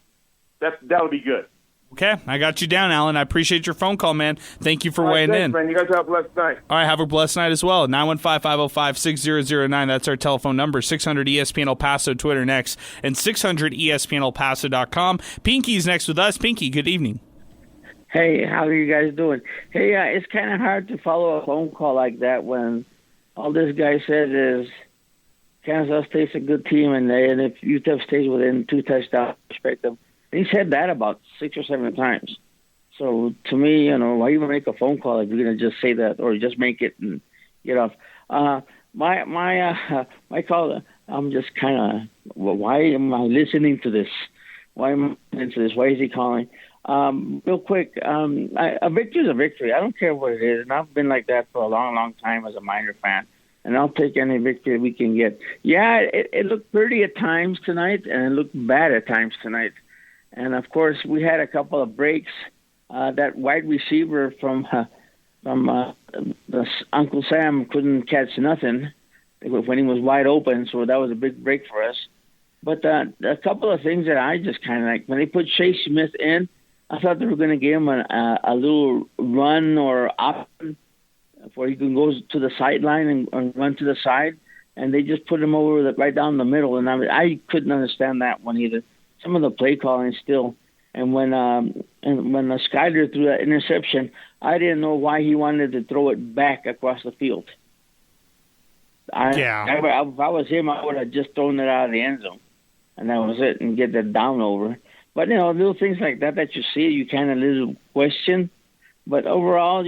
that'll be good. Okay, I got you down, Alan. I appreciate your phone call, man. Thank you for weighing in. Man. You guys have a blessed night. All right, have a blessed night as well. 915-505-6009. That's our telephone number. 600 ESPN El Paso, Twitter next, and 600 ESPNElPaso.com. Pinky's next with us. Pinky, good evening. Hey, how are you guys doing? Hey, it's kind of hard to follow a phone call like that when all this guy says is Kansas State's a good team, and if UTEP stays within 2 touchdowns, respect them. And he said that about 6 or 7 times. So to me, why even make a phone call if you're going to just say that or just make it and get off? My call, I'm just kind of, why am I listening to this? Why am I listening to this? Why is he calling? Real quick, a victory is a victory. I don't care what it is, and I've been like that for a long, long time as a Miner fan. And I'll take any victory we can get. Yeah, it looked pretty at times tonight, and it looked bad at times tonight. And, of course, we had a couple of breaks. That wide receiver from Uncle Sam couldn't catch nothing when he was wide open, so that was a big break for us. But a couple of things that I just kind of like, when they put Chase Smith in, I thought they were going to give him a little run or option where he can go to the sideline and run to the side, and they just put him over right down the middle. And I couldn't understand that one either. Some of the play calling still, and when Skyler threw that interception, I didn't know why he wanted to throw it back across the field. If I was him, I would have just thrown it out of the end zone, and that was it, and get that down over. But little things like that you see, you kind of little question. But overall,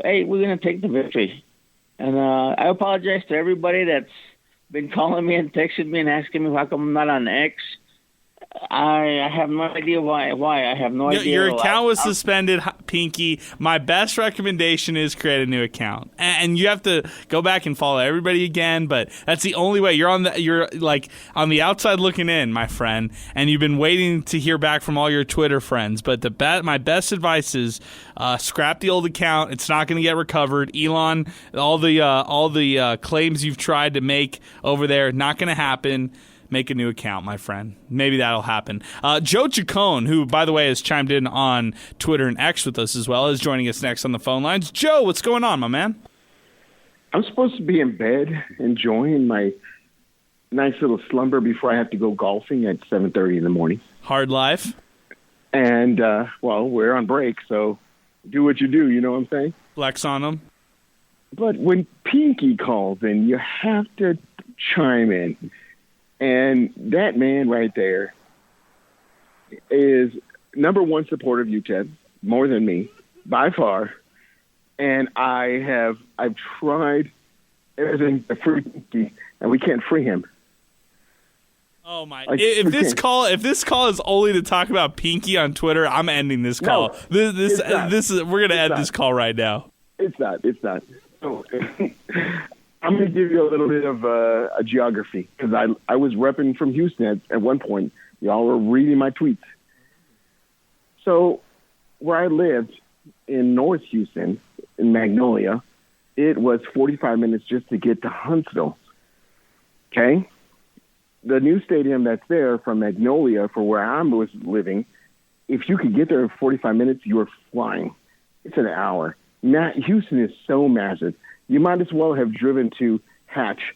hey, we're gonna take the victory, and I apologize to everybody that's been calling me and texting me and asking me how come I'm not on X. I have no idea why. I have no idea. Your account was suspended, Pinky. My best recommendation is create a new account, and you have to go back and follow everybody again. But that's the only way. You're like on the outside looking in, my friend, and you've been waiting to hear back from all your Twitter friends. But my best advice is scrap the old account. It's not going to get recovered. Elon, all the claims you've tried to make over there, not going to happen. Make a new account, my friend. Maybe that'll happen. Joe Chacon, who, by the way, has chimed in on Twitter and X with us as well, is joining us next on the phone lines. Joe, what's going on, my man? I'm supposed to be in bed enjoying my nice little slumber before I have to go golfing at 7:30 in the morning. Hard life. And, we're on break, so do what you do, you know what I'm saying? Flex on them. But when Pinky calls in, you have to chime in. And that man right there is number one supporter of UTEP, more than me, by far. And I've tried everything to free Pinky, and we can't free him. Oh my! If this call is only to talk about Pinky on Twitter, I'm ending this call. No, we're gonna end this call right now. It's not. So, I'm going to give you a little bit of a geography because I was repping from Houston at one point. Y'all were reading my tweets. So where I lived in North Houston, in Magnolia, it was 45 minutes just to get to Huntsville. Okay? The new stadium that's there from Magnolia for where I was living, if you could get there in 45 minutes, you were flying. It's an hour. Houston is so massive. You might as well have driven to Hatch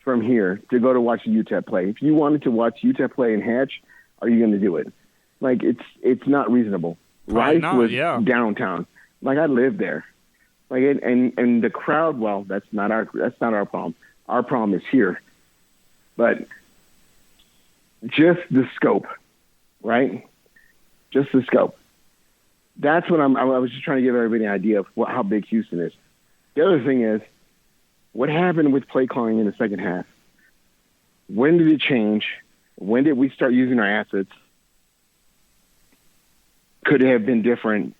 from here to go to watch the UTEP play. If you wanted to watch UTEP play in Hatch, are you going to do it? Like, it's not reasonable. Rice was downtown. Like, I lived there. Like, and the crowd, well, that's not our problem. Our problem is here. But just the scope, right? Just the scope. That's what I was just trying to give everybody an idea of how big Houston is. The other thing is, what happened with play calling in the second half? When did it change? When did we start using our assets? Could it have been different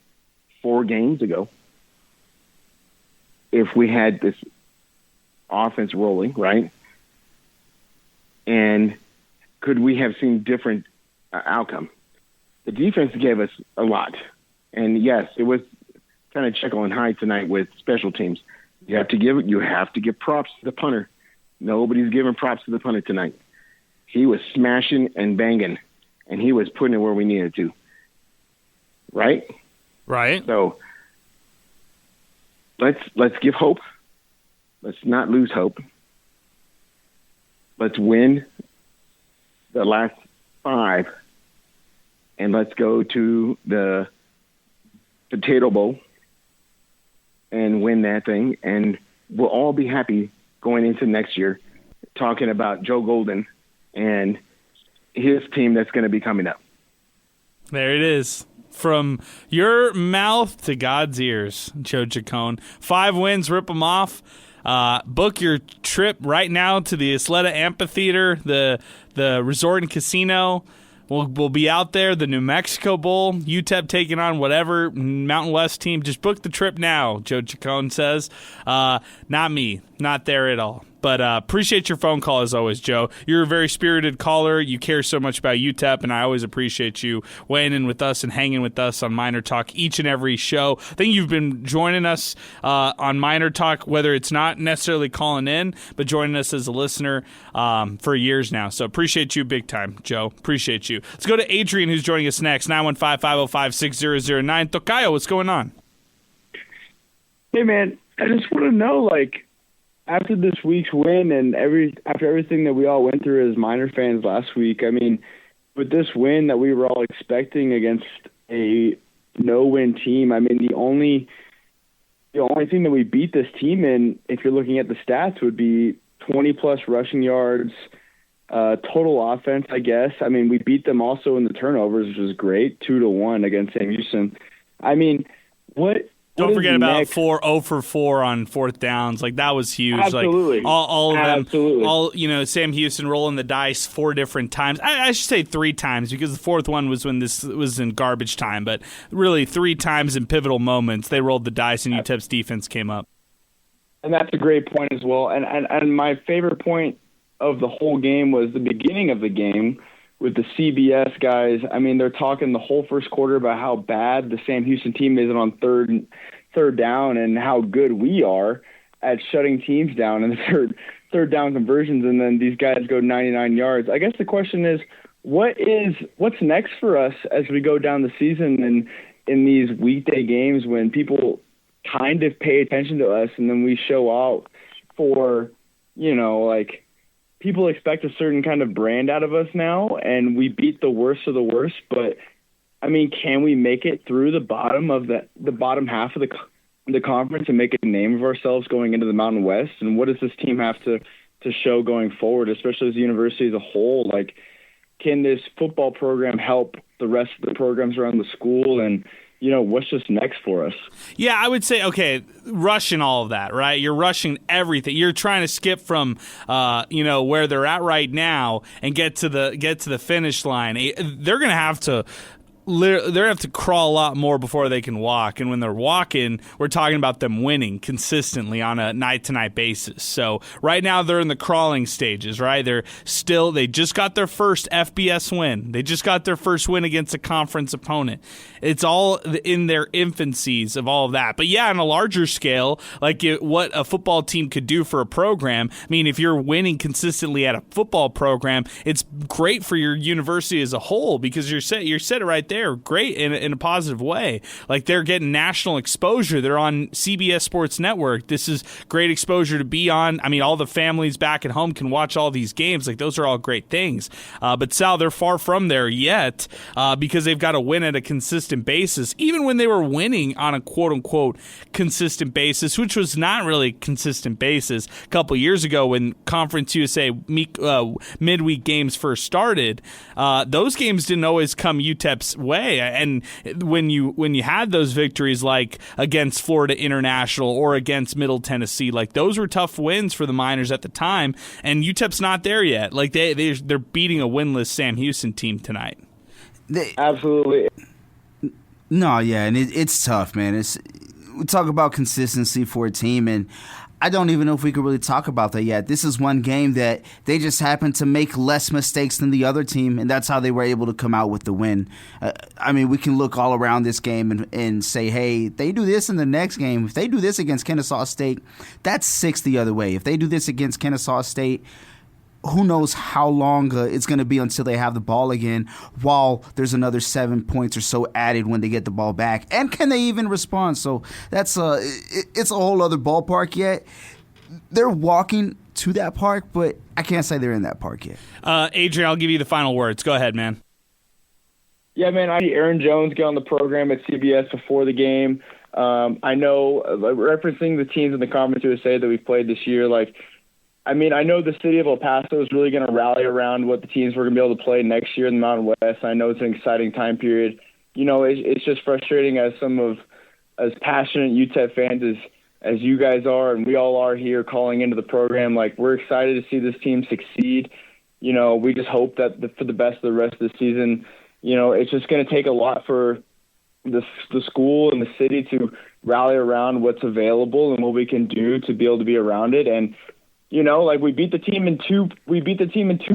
4 games ago if we had this offense rolling, right? And could we have seen different outcome? The defense gave us a lot. And, yes, it was kind of Jekyll and Hyde tonight with special teams. You have to give props to the punter. Nobody's giving props to the punter tonight. He was smashing and banging, and he was putting it where we needed to. right? Right. So let's give hope. Let's not lose hope. Let's win the last 5, and let's go to the Potato Bowl and win that thing, and we'll all be happy going into next year talking about Joe Golden and his team that's going to be coming up. There it is. From your mouth to God's ears, Joe Chacon. 5 wins, rip them off. Book your trip right now to the Isleta Amphitheater, the resort and casino. We'll be out there. The New Mexico Bowl, UTEP taking on whatever Mountain West team. Just book the trip now, Joe Chacon says. Not me. Not there at all. But appreciate your phone call as always, Joe. You're a very spirited caller. You care so much about UTEP, and I always appreciate you weighing in with us and hanging with us on MinerTalk each and every show. I think you've been joining us on MinerTalk, whether it's not necessarily calling in, but joining us as a listener for years now. So appreciate you big time, Joe. Appreciate you. Let's go to Adrian, who's joining us next, 915-505-6009. Tocayo, what's going on? Hey, man, I just want to know, after this week's win and after everything that we all went through as Miner fans last week, I mean, with this win that we were all expecting against a no-win team, I mean, the only thing that we beat this team in, if you're looking at the stats, would be 20-plus rushing yards, total offense, I guess. I mean, we beat them also in the turnovers, which was great, 2-1 against Sam Houston. I mean, Don't forget about 0 for 4 on 4th downs. That was huge. Absolutely. All of them. Absolutely. Sam Houston rolling the dice 4 different times. I should say 3 times because the 4th one was when this was in garbage time. But really 3 times in pivotal moments they rolled the dice and UTEP's defense came up. And that's a great point as well. And my favorite point of the whole game was the beginning of the game with the CBS guys. I mean, they're talking the whole first quarter about how bad the Sam Houston team is on third down and how good we are at shutting teams down in the third down conversions, and then these guys go 99 yards. I guess the question is, what's next for us as we go down the season and in these weekday games when people kind of pay attention to us and then we show out for, people expect a certain kind of brand out of us now, and we beat the worst of the worst. But I mean, can we make it through the bottom of the bottom half of the conference and make a name of ourselves going into the Mountain West? And what does this team have to show going forward, especially as a university as a whole? Can this football program help the rest of the programs around the school? And what's just next for us? Yeah, I would say, okay, rushing all of that, right? You're rushing everything. You're trying to skip from, where they're at right now and get to the finish line. They're going to have to crawl a lot more before they can walk. And when they're walking, we're talking about them winning consistently on a night-to-night basis. So right now they're in the crawling stages, right? They just got their first FBS win. They just got their first win against a conference opponent. It's all in their infancies of all of that. But yeah, on a larger scale, what a football team could do for a program. I mean, if you're winning consistently at a football program, it's great for your university as a whole because you said it right there. Great in a positive way. They're getting national exposure. They're on CBS Sports Network. This is great exposure to be on. I mean, all the families back at home can watch all these games. Those are all great things. But Sal, they're far from there yet because they've got to win at a consistent basis. Even when they were winning on a quote-unquote consistent basis, which was not really a consistent basis a couple years ago when Conference USA midweek games first started, those games didn't always come UTEP's way. And when you had those victories like against Florida International or against Middle Tennessee, those were tough wins for the Miners at the time, and UTEP's not there yet. They're beating a winless Sam Houston team tonight. Absolutely. No, yeah, and it's tough, man. We talk about consistency for a team, and I don't even know if we could really talk about that yet. This is one game that they just happened to make less mistakes than the other team, and that's how they were able to come out with the win. I mean, we can look all around this game and say, hey, they do this in the next game. If they do this against Kennesaw State, that's 6 the other way. If they do this against Kennesaw State, who knows how long it's going to be until they have the ball again, while there's another 7 points or so added when they get the ball back. And can they even respond? So that's it's a whole other ballpark yet. They're walking to that park, but I can't say they're in that park yet. Adrian, I'll give you the final words. Go ahead, man. Yeah, man, I see Aaron Jones get on the program at CBS before the game. I know, referencing the teams in the Conference USA that we've played this year, I know the city of El Paso is really going to rally around what the teams we're going to be able to play next year in the Mountain West. I know it's an exciting time period. It's just frustrating as passionate UTEP fans as you guys are and we all are here calling into the program. We're excited to see this team succeed. We just hope that for the best of the rest of the season. It's just going to take a lot for the school and the city to rally around what's available and what we can do to be able to be around it. And we beat the team in two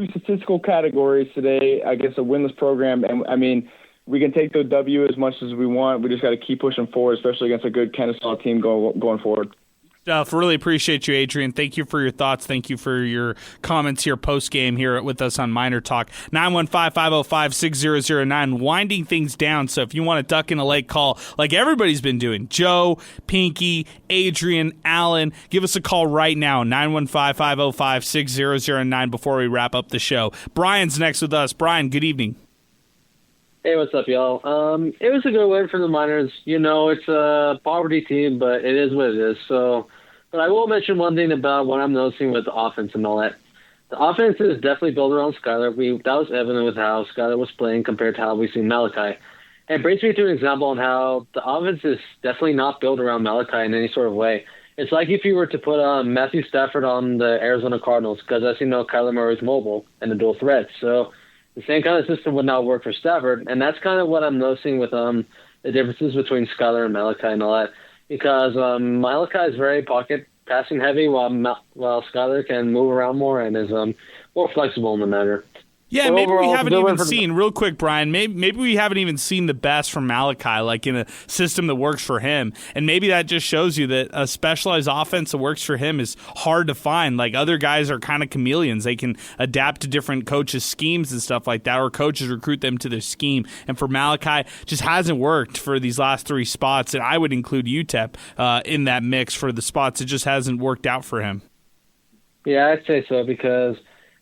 statistical categories today. I guess a winless program, and we can take the W as much as we want. We just got to keep pushing forward, especially against a good Kennesaw team going forward. Really appreciate you, Adrian. Thank you for your thoughts. Thank you for your comments here post-game here with us on Miner Talk. 915-505-6009, winding things down. So if you want to duck in a late call like everybody's been doing, Joe, Pinky, Adrian, Alan, give us a call right now, 915-505-6009 before we wrap up the show. Brian's next with us. Brian, good evening. Hey, what's up, y'all? It was a good win for the Miners. It's a poverty team, but it is what it is. But I will mention one thing about what I'm noticing with the offense and all that. The offense is definitely built around Skylar. That was evident with how Skylar was playing compared to how we've seen Malachi. And it brings me to an example on how the offense is definitely not built around Malachi in any sort of way. It's like if you were to put Matthew Stafford on the Arizona Cardinals, because as you know, Kyler Murray is mobile and a dual threat. So the same kind of system would not work for Stafford, and that's kind of what I'm noticing with the differences between Skylar and Malachi and all that. Because Malachi is very pocket passing heavy, while Skylar can move around more and is more flexible in the matter. Yeah, but maybe overall, we haven't even seen, real quick, Brian, maybe we haven't even seen the best from Malachi, in a system that works for him. And maybe that just shows you that a specialized offense that works for him is hard to find. Other guys are kind of chameleons. They can adapt to different coaches' schemes and stuff like that, or coaches recruit them to their scheme. And for Malachi, just hasn't worked for these last three spots. And I would include UTEP in that mix for the spots. It just hasn't worked out for him. Yeah, I'd say so, because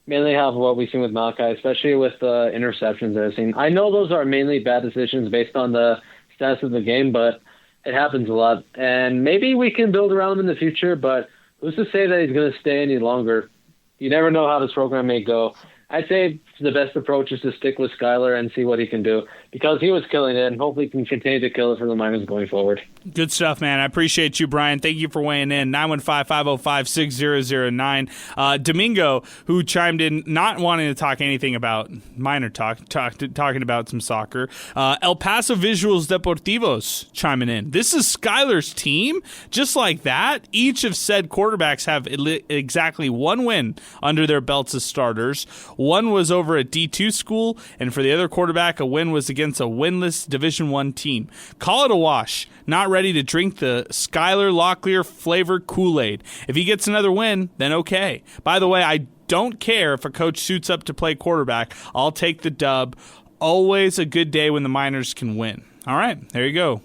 mainly have what we've seen with Malachi, especially with the interceptions that I've seen. I know those are mainly bad decisions based on the status of the game, but it happens a lot. And maybe we can build around him in the future, but who's to say that he's going to stay any longer? You never know how this program may go. I'd say the best approach is to stick with Skylar and see what he can do, because he was killing it, and hopefully he can continue to kill it for the Miners going forward. Good stuff, man. I appreciate you, Brian. Thank you for weighing in. 915-505-6009. Domingo, who chimed in not wanting to talk anything about Miner Talk, talking about some soccer. El Paso Visuals Deportivos chiming in. This is Skylar's team? Just like that? Each of said quarterbacks have exactly one win under their belts as starters. One was over at D2 school, and for the other quarterback, a win was against a winless Division I team. Call it a wash. Not ready to drink the Skylar Locklear flavored Kool-Aid. If he gets another win, then okay. By the way, I don't care if a coach suits up to play quarterback. I'll take the dub. Always a good day when the Miners can win. All right, there you go.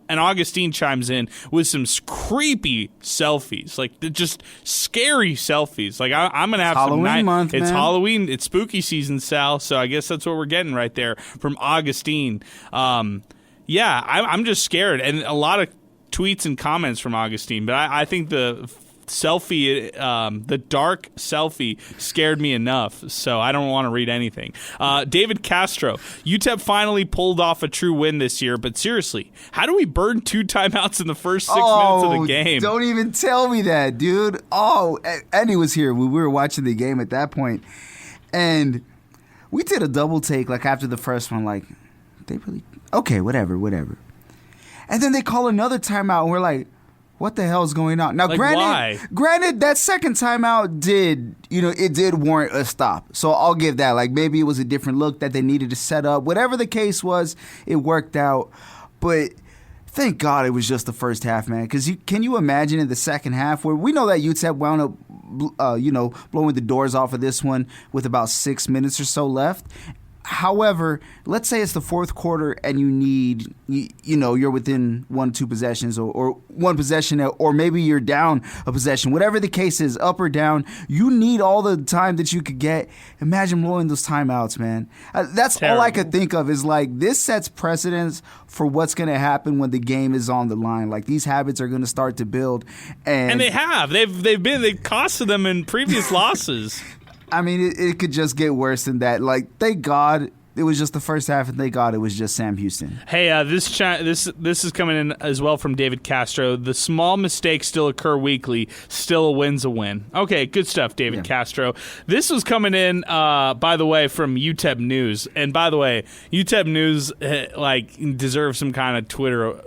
And Augustine chimes in with some creepy selfies, just scary selfies. I'm going to have some Halloween month, It's man. Halloween. It's spooky season, Sal, so I guess that's what we're getting right there from Augustine. Yeah, I'm just scared. And a lot of tweets and comments from Augustine, but I think the selfie, the dark selfie scared me enough, so I don't want to read anything. David Castro, UTEP finally pulled off a true win this year, but seriously, how do we burn 2 timeouts in the first 6 minutes of the game? Don't even tell me that, dude. And he was here. We were watching the game at that point, and we did a double take after the first one, they really, okay, whatever. And then they call another timeout, and we're like, what the hell is going on? Now, granted, that second timeout did warrant a stop. So I'll give that. Maybe it was a different look that they needed to set up. Whatever the case was, it worked out. But thank God it was just the first half, man. Because can you imagine in the second half where we know that UTEP wound up blowing the doors off of this one with about 6 minutes or so left. However, let's say it's the fourth quarter and you need, you're within 1-2 possessions or one possession, or maybe you're down a possession. Whatever the case is, up or down, you need all the time that you could get. Imagine blowing those timeouts, man. That's terrible. All I could think of is like this sets precedence for what's going to happen when the game is on the line. Like these habits are going to start to build. And they have. They've costed them in previous losses. I mean, it could just get worse than that. Like, thank God it was just the first half, and thank God it was just Sam Houston. Hey, this is coming in as well from David Castro. The small mistakes still occur weekly. Still a win's a win. Okay, good stuff, David Castro. This was coming in, by the way, from UTEP News. And by the way, UTEP News deserves some kind of Twitter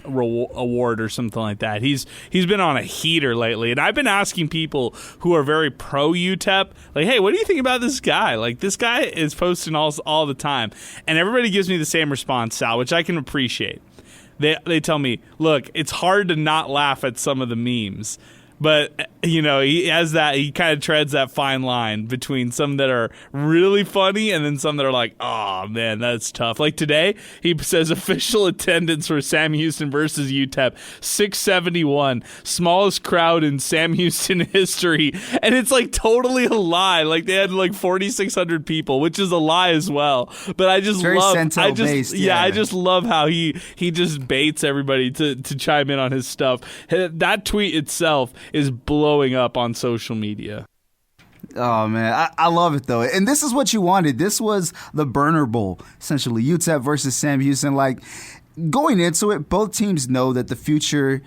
award or something like that. He's been on a heater lately, and I've been asking people who are very pro UTEP, like, hey, what do you think about this guy? Like, this guy is posting all the time, and everybody gives me the same response, Sal, which I can appreciate. They tell me, look, it's hard to not laugh at some of the memes, but he kind of treads that fine line between some that are really funny and then some that are like, oh man, that's tough. Like today, he says official attendance for Sam Houston versus UTEP 671, smallest crowd in Sam Houston history, and it's like totally a lie. Like they had like 4,600 people, which is a lie as well. But I just I just love how he just baits everybody to chime in on his stuff. That tweet itself is blowing up on social media. Oh, man. I love it, though. And this is what you wanted. This was the burner bowl, essentially. UTEP versus Sam Houston. Like, going into it, both teams know that the future,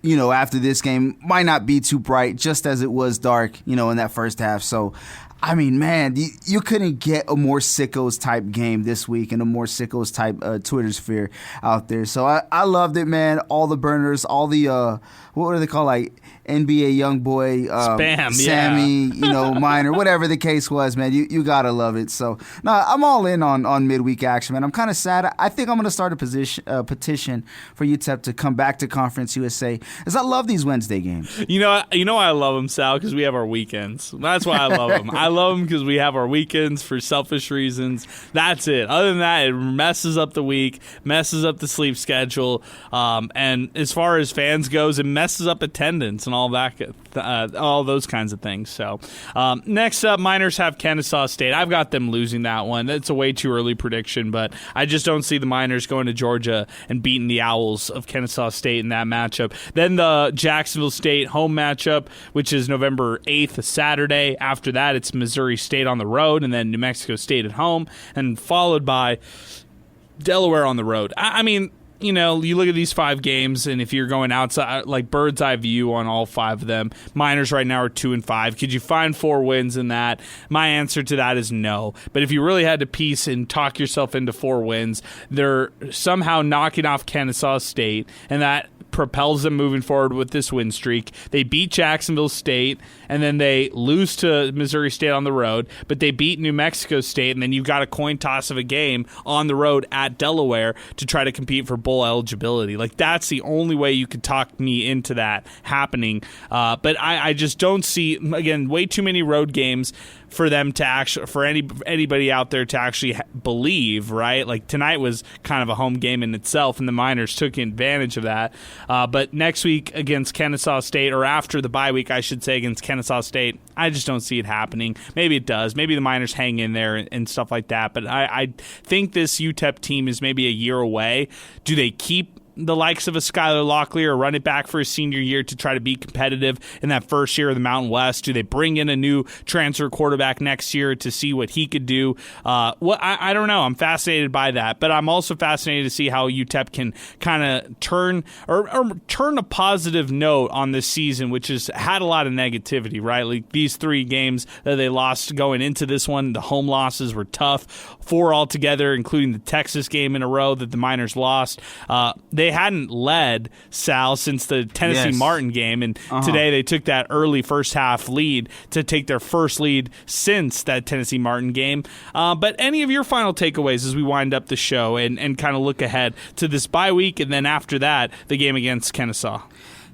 after this game might not be too bright, just as it was dark, in that first half. So, I mean, man, you couldn't get a more sickos type game this week and a more sickos type Twitter sphere out there. So I loved it, man. All the burners, all the what do they call, like NBA YoungBoy, spam, Sammy, Miner, whatever the case was, man. You gotta love it. So no, I'm all in on midweek action, man. I'm kind of sad. I think I'm gonna start a petition for UTEP to come back to Conference USA, as I love these Wednesday games. I love them, Sal, because we have our weekends. That's why I love them. I love them because we have our weekends for selfish reasons. That's it. Other than that, it messes up the week, messes up the sleep schedule, and as far as fans goes, it messes up attendance and all that, all those kinds of things. So next up, Miners have Kennesaw State. I've got them losing that one. That's a way too early prediction, but I just don't see the Miners going to Georgia and beating the Owls of Kennesaw State in that matchup. Then the Jacksonville State home matchup, which is November 8th, a Saturday. After that, it's Missouri State on the road, and then New Mexico State at home, and followed by Delaware on the road. I mean, you look at these 5 games, and if you're going outside, like bird's eye view on all 5 of them, Miners right now are 2-5. Could you find 4 wins in that? My answer to that is no. But if you really had to piece and talk yourself into 4 wins, they're somehow knocking off Kennesaw State, and that propels them moving forward with this win streak. They beat Jacksonville State, and then they lose to Missouri State on the road, but they beat New Mexico State, and then you've got a coin toss of a game on the road at Delaware to try to compete for bowl eligibility. Like, that's the only way you could talk me into that happening. But I just don't see, again, way too many road games for them to actually, for anybody out there to actually believe, right? Like tonight was kind of a home game in itself, and the Miners took advantage of that. But next week against Kennesaw State, or after the bye week, I should say, against Kennesaw State, I just don't see it happening. Maybe it does. Maybe the Miners hang in there and stuff like that. But I think this UTEP team is maybe a year away. Do they keep the likes of a Skylar Locklear, run it back for his senior year to try to be competitive in that first year of the Mountain West? Do they bring in a new transfer quarterback next year to see what he could do? I don't know. I'm fascinated by that, but I'm also fascinated to see how UTEP can kind of turn a positive note on this season, which has had a lot of negativity, right? Like these 3 games that they lost going into this one, the home losses were tough, 4 altogether, including the Texas game in a row that the Miners lost. They hadn't led, Sal, since the Tennessee Martin game, and today they took that early first half lead to take their first lead since that Tennessee Martin game. But any of your final takeaways as we wind up the show and kind of look ahead to this bye week, and then after that, the game against Kennesaw?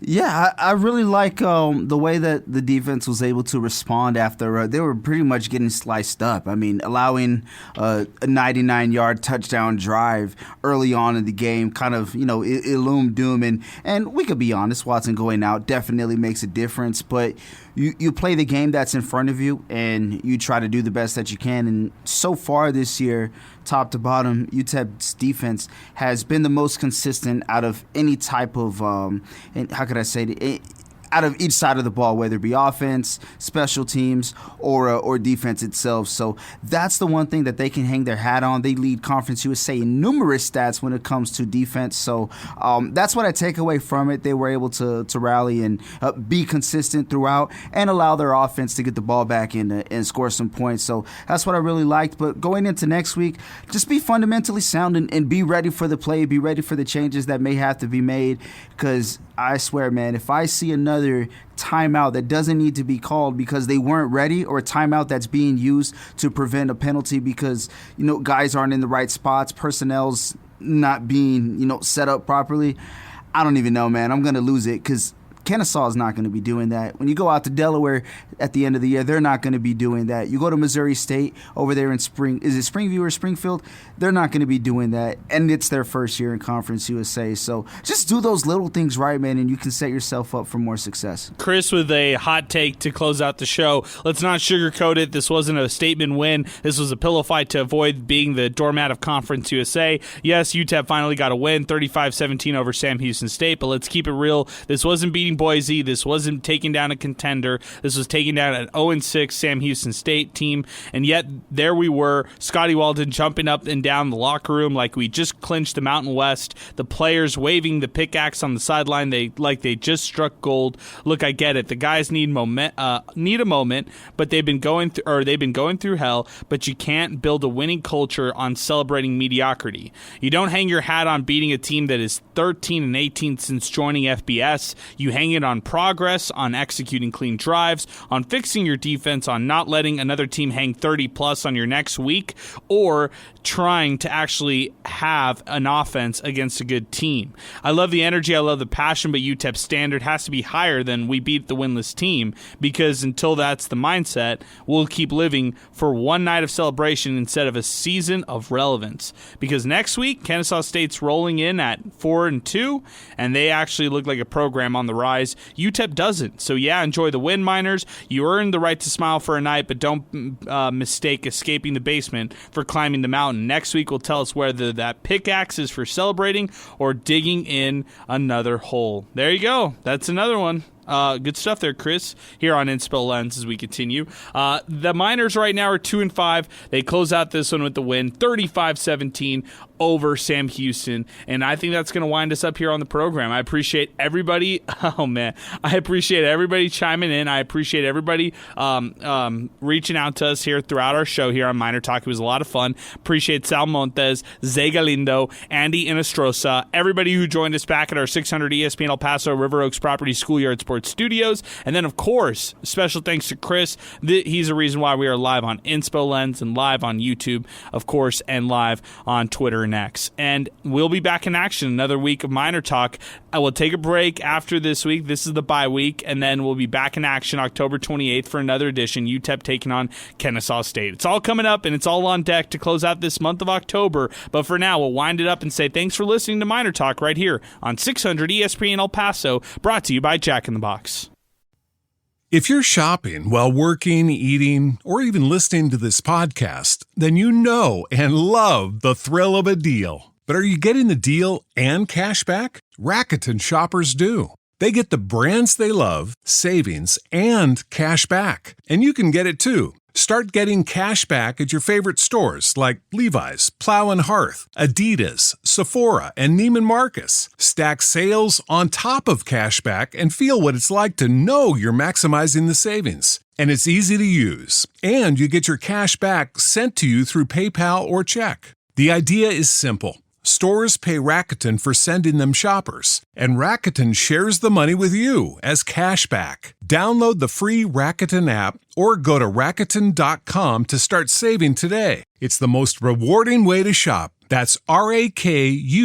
Yeah, I really like the way that the defense was able to respond after they were pretty much getting sliced up. I mean, allowing a 99-yard touchdown drive early on in the game kind of, it loomed doom. And we could be honest, Watson going out definitely makes a difference. But you play the game that's in front of you, and you try to do the best that you can. And so far this year, top to bottom, UTEP's defense has been the most consistent out of any type of, out of each side of the ball, whether it be offense, special teams, or defense itself. So that's the one thing that they can hang their hat on. They lead Conference USA in numerous stats when it comes to defense. So that's what I take away from it. They were able to rally and be consistent throughout and allow their offense to get the ball back and score some points. So that's what I really liked. But going into next week, just be fundamentally sound and be ready for the play, be ready for the changes that may have to be made, because I swear, man, if I see another timeout that doesn't need to be called because they weren't ready, or a timeout that's being used to prevent a penalty because, guys aren't in the right spots, personnel's not being, set up properly, I don't even know, man. I'm going to lose it because Kennesaw is not going to be doing that. When you go out to Delaware at the end of the year, they're not going to be doing that. You go to Missouri State over there in Springview or Springfield? They're not going to be doing that. And it's their first year in Conference USA. So just do those little things right, man, and you can set yourself up for more success. Chris with a hot take to close out the show. Let's not sugarcoat it. This wasn't a statement win. This was a pillow fight to avoid being the doormat of Conference USA. Yes, UTEP finally got a win, 35-17 over Sam Houston State, but let's keep it real. This wasn't beating Boise. This wasn't taking down a contender. This was taking down an 0-6 Sam Houston State team, and yet there we were, Scotty Walden jumping up and down the locker room like we just clinched the Mountain West, the players waving the pickaxe on the sideline they just struck gold. Look, I get it. The guys need a moment, but they've been going through hell, but you can't build a winning culture on celebrating mediocrity. You don't hang your hat on beating a team that is 13-18 since joining FBS. You hang it on progress, on executing clean drives, on fixing your defense, on not letting another team hang 30-plus on your next week, or trying to actually have an offense against a good team. I love the energy, I love the passion, but UTEP's standard has to be higher than we beat the winless team, because until that's the mindset, we'll keep living for one night of celebration instead of a season of relevance. Because next week, Kennesaw State's rolling in at 4-2, and they actually look like a program on the rise. UTEP doesn't. So yeah, enjoy the win, Miners. You earned the right to smile for a night, but don't mistake escaping the basement for climbing the mountain. Next week will tell us whether that pickaxe is for celebrating or digging in another hole. There you go. That's another one. Good stuff there, Chris, here on Inspo Lens as we continue. The Miners right now are 2-5. They close out this one with the win, 35-17 over Sam Houston, and I think that's going to wind us up here on the program. I appreciate everybody. Oh, man. I appreciate everybody chiming in. I appreciate everybody reaching out to us here throughout our show here on MinerTalk. It was a lot of fun. Appreciate Sal Montes, Zay Galindo, Andy Inestrosa, everybody who joined us back at our 600 ESPN El Paso River Oaks Property Schoolyard Sports Studios. And then, of course, special thanks to Chris. He's the reason why we are live on Inspo Lens and live on YouTube, of course, and live on Twitter and X. And we'll be back in action another week of MinerTalk. I will take a break after this week. This is the bye week, and then we'll be back in action October 28th for another edition, UTEP taking on Kennesaw State. It's all coming up, and it's all on deck to close out this month of October. But for now, we'll wind it up and say thanks for listening to MinerTalk right here on 600 ESPN El Paso, brought to you by Jack in the Box. If you're shopping while working, eating, or even listening to this podcast, then you know and love the thrill of a deal. But are you getting the deal and cash back? Rakuten shoppers do. They get the brands they love, savings, and cash back. And you can get it too. Start getting cash back at your favorite stores like Levi's, Plow & Hearth, Adidas, Sephora, and Neiman Marcus. Stack sales on top of cash back and feel what it's like to know you're maximizing the savings. And it's easy to use. And you get your cash back sent to you through PayPal or check. The idea is simple. Stores pay Rakuten for sending them shoppers, and Rakuten shares the money with you as cash back. Download the free Rakuten app or go to Rakuten.com to start saving today. It's the most rewarding way to shop. That's Rakuten.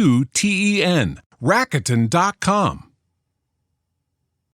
Rakuten.com.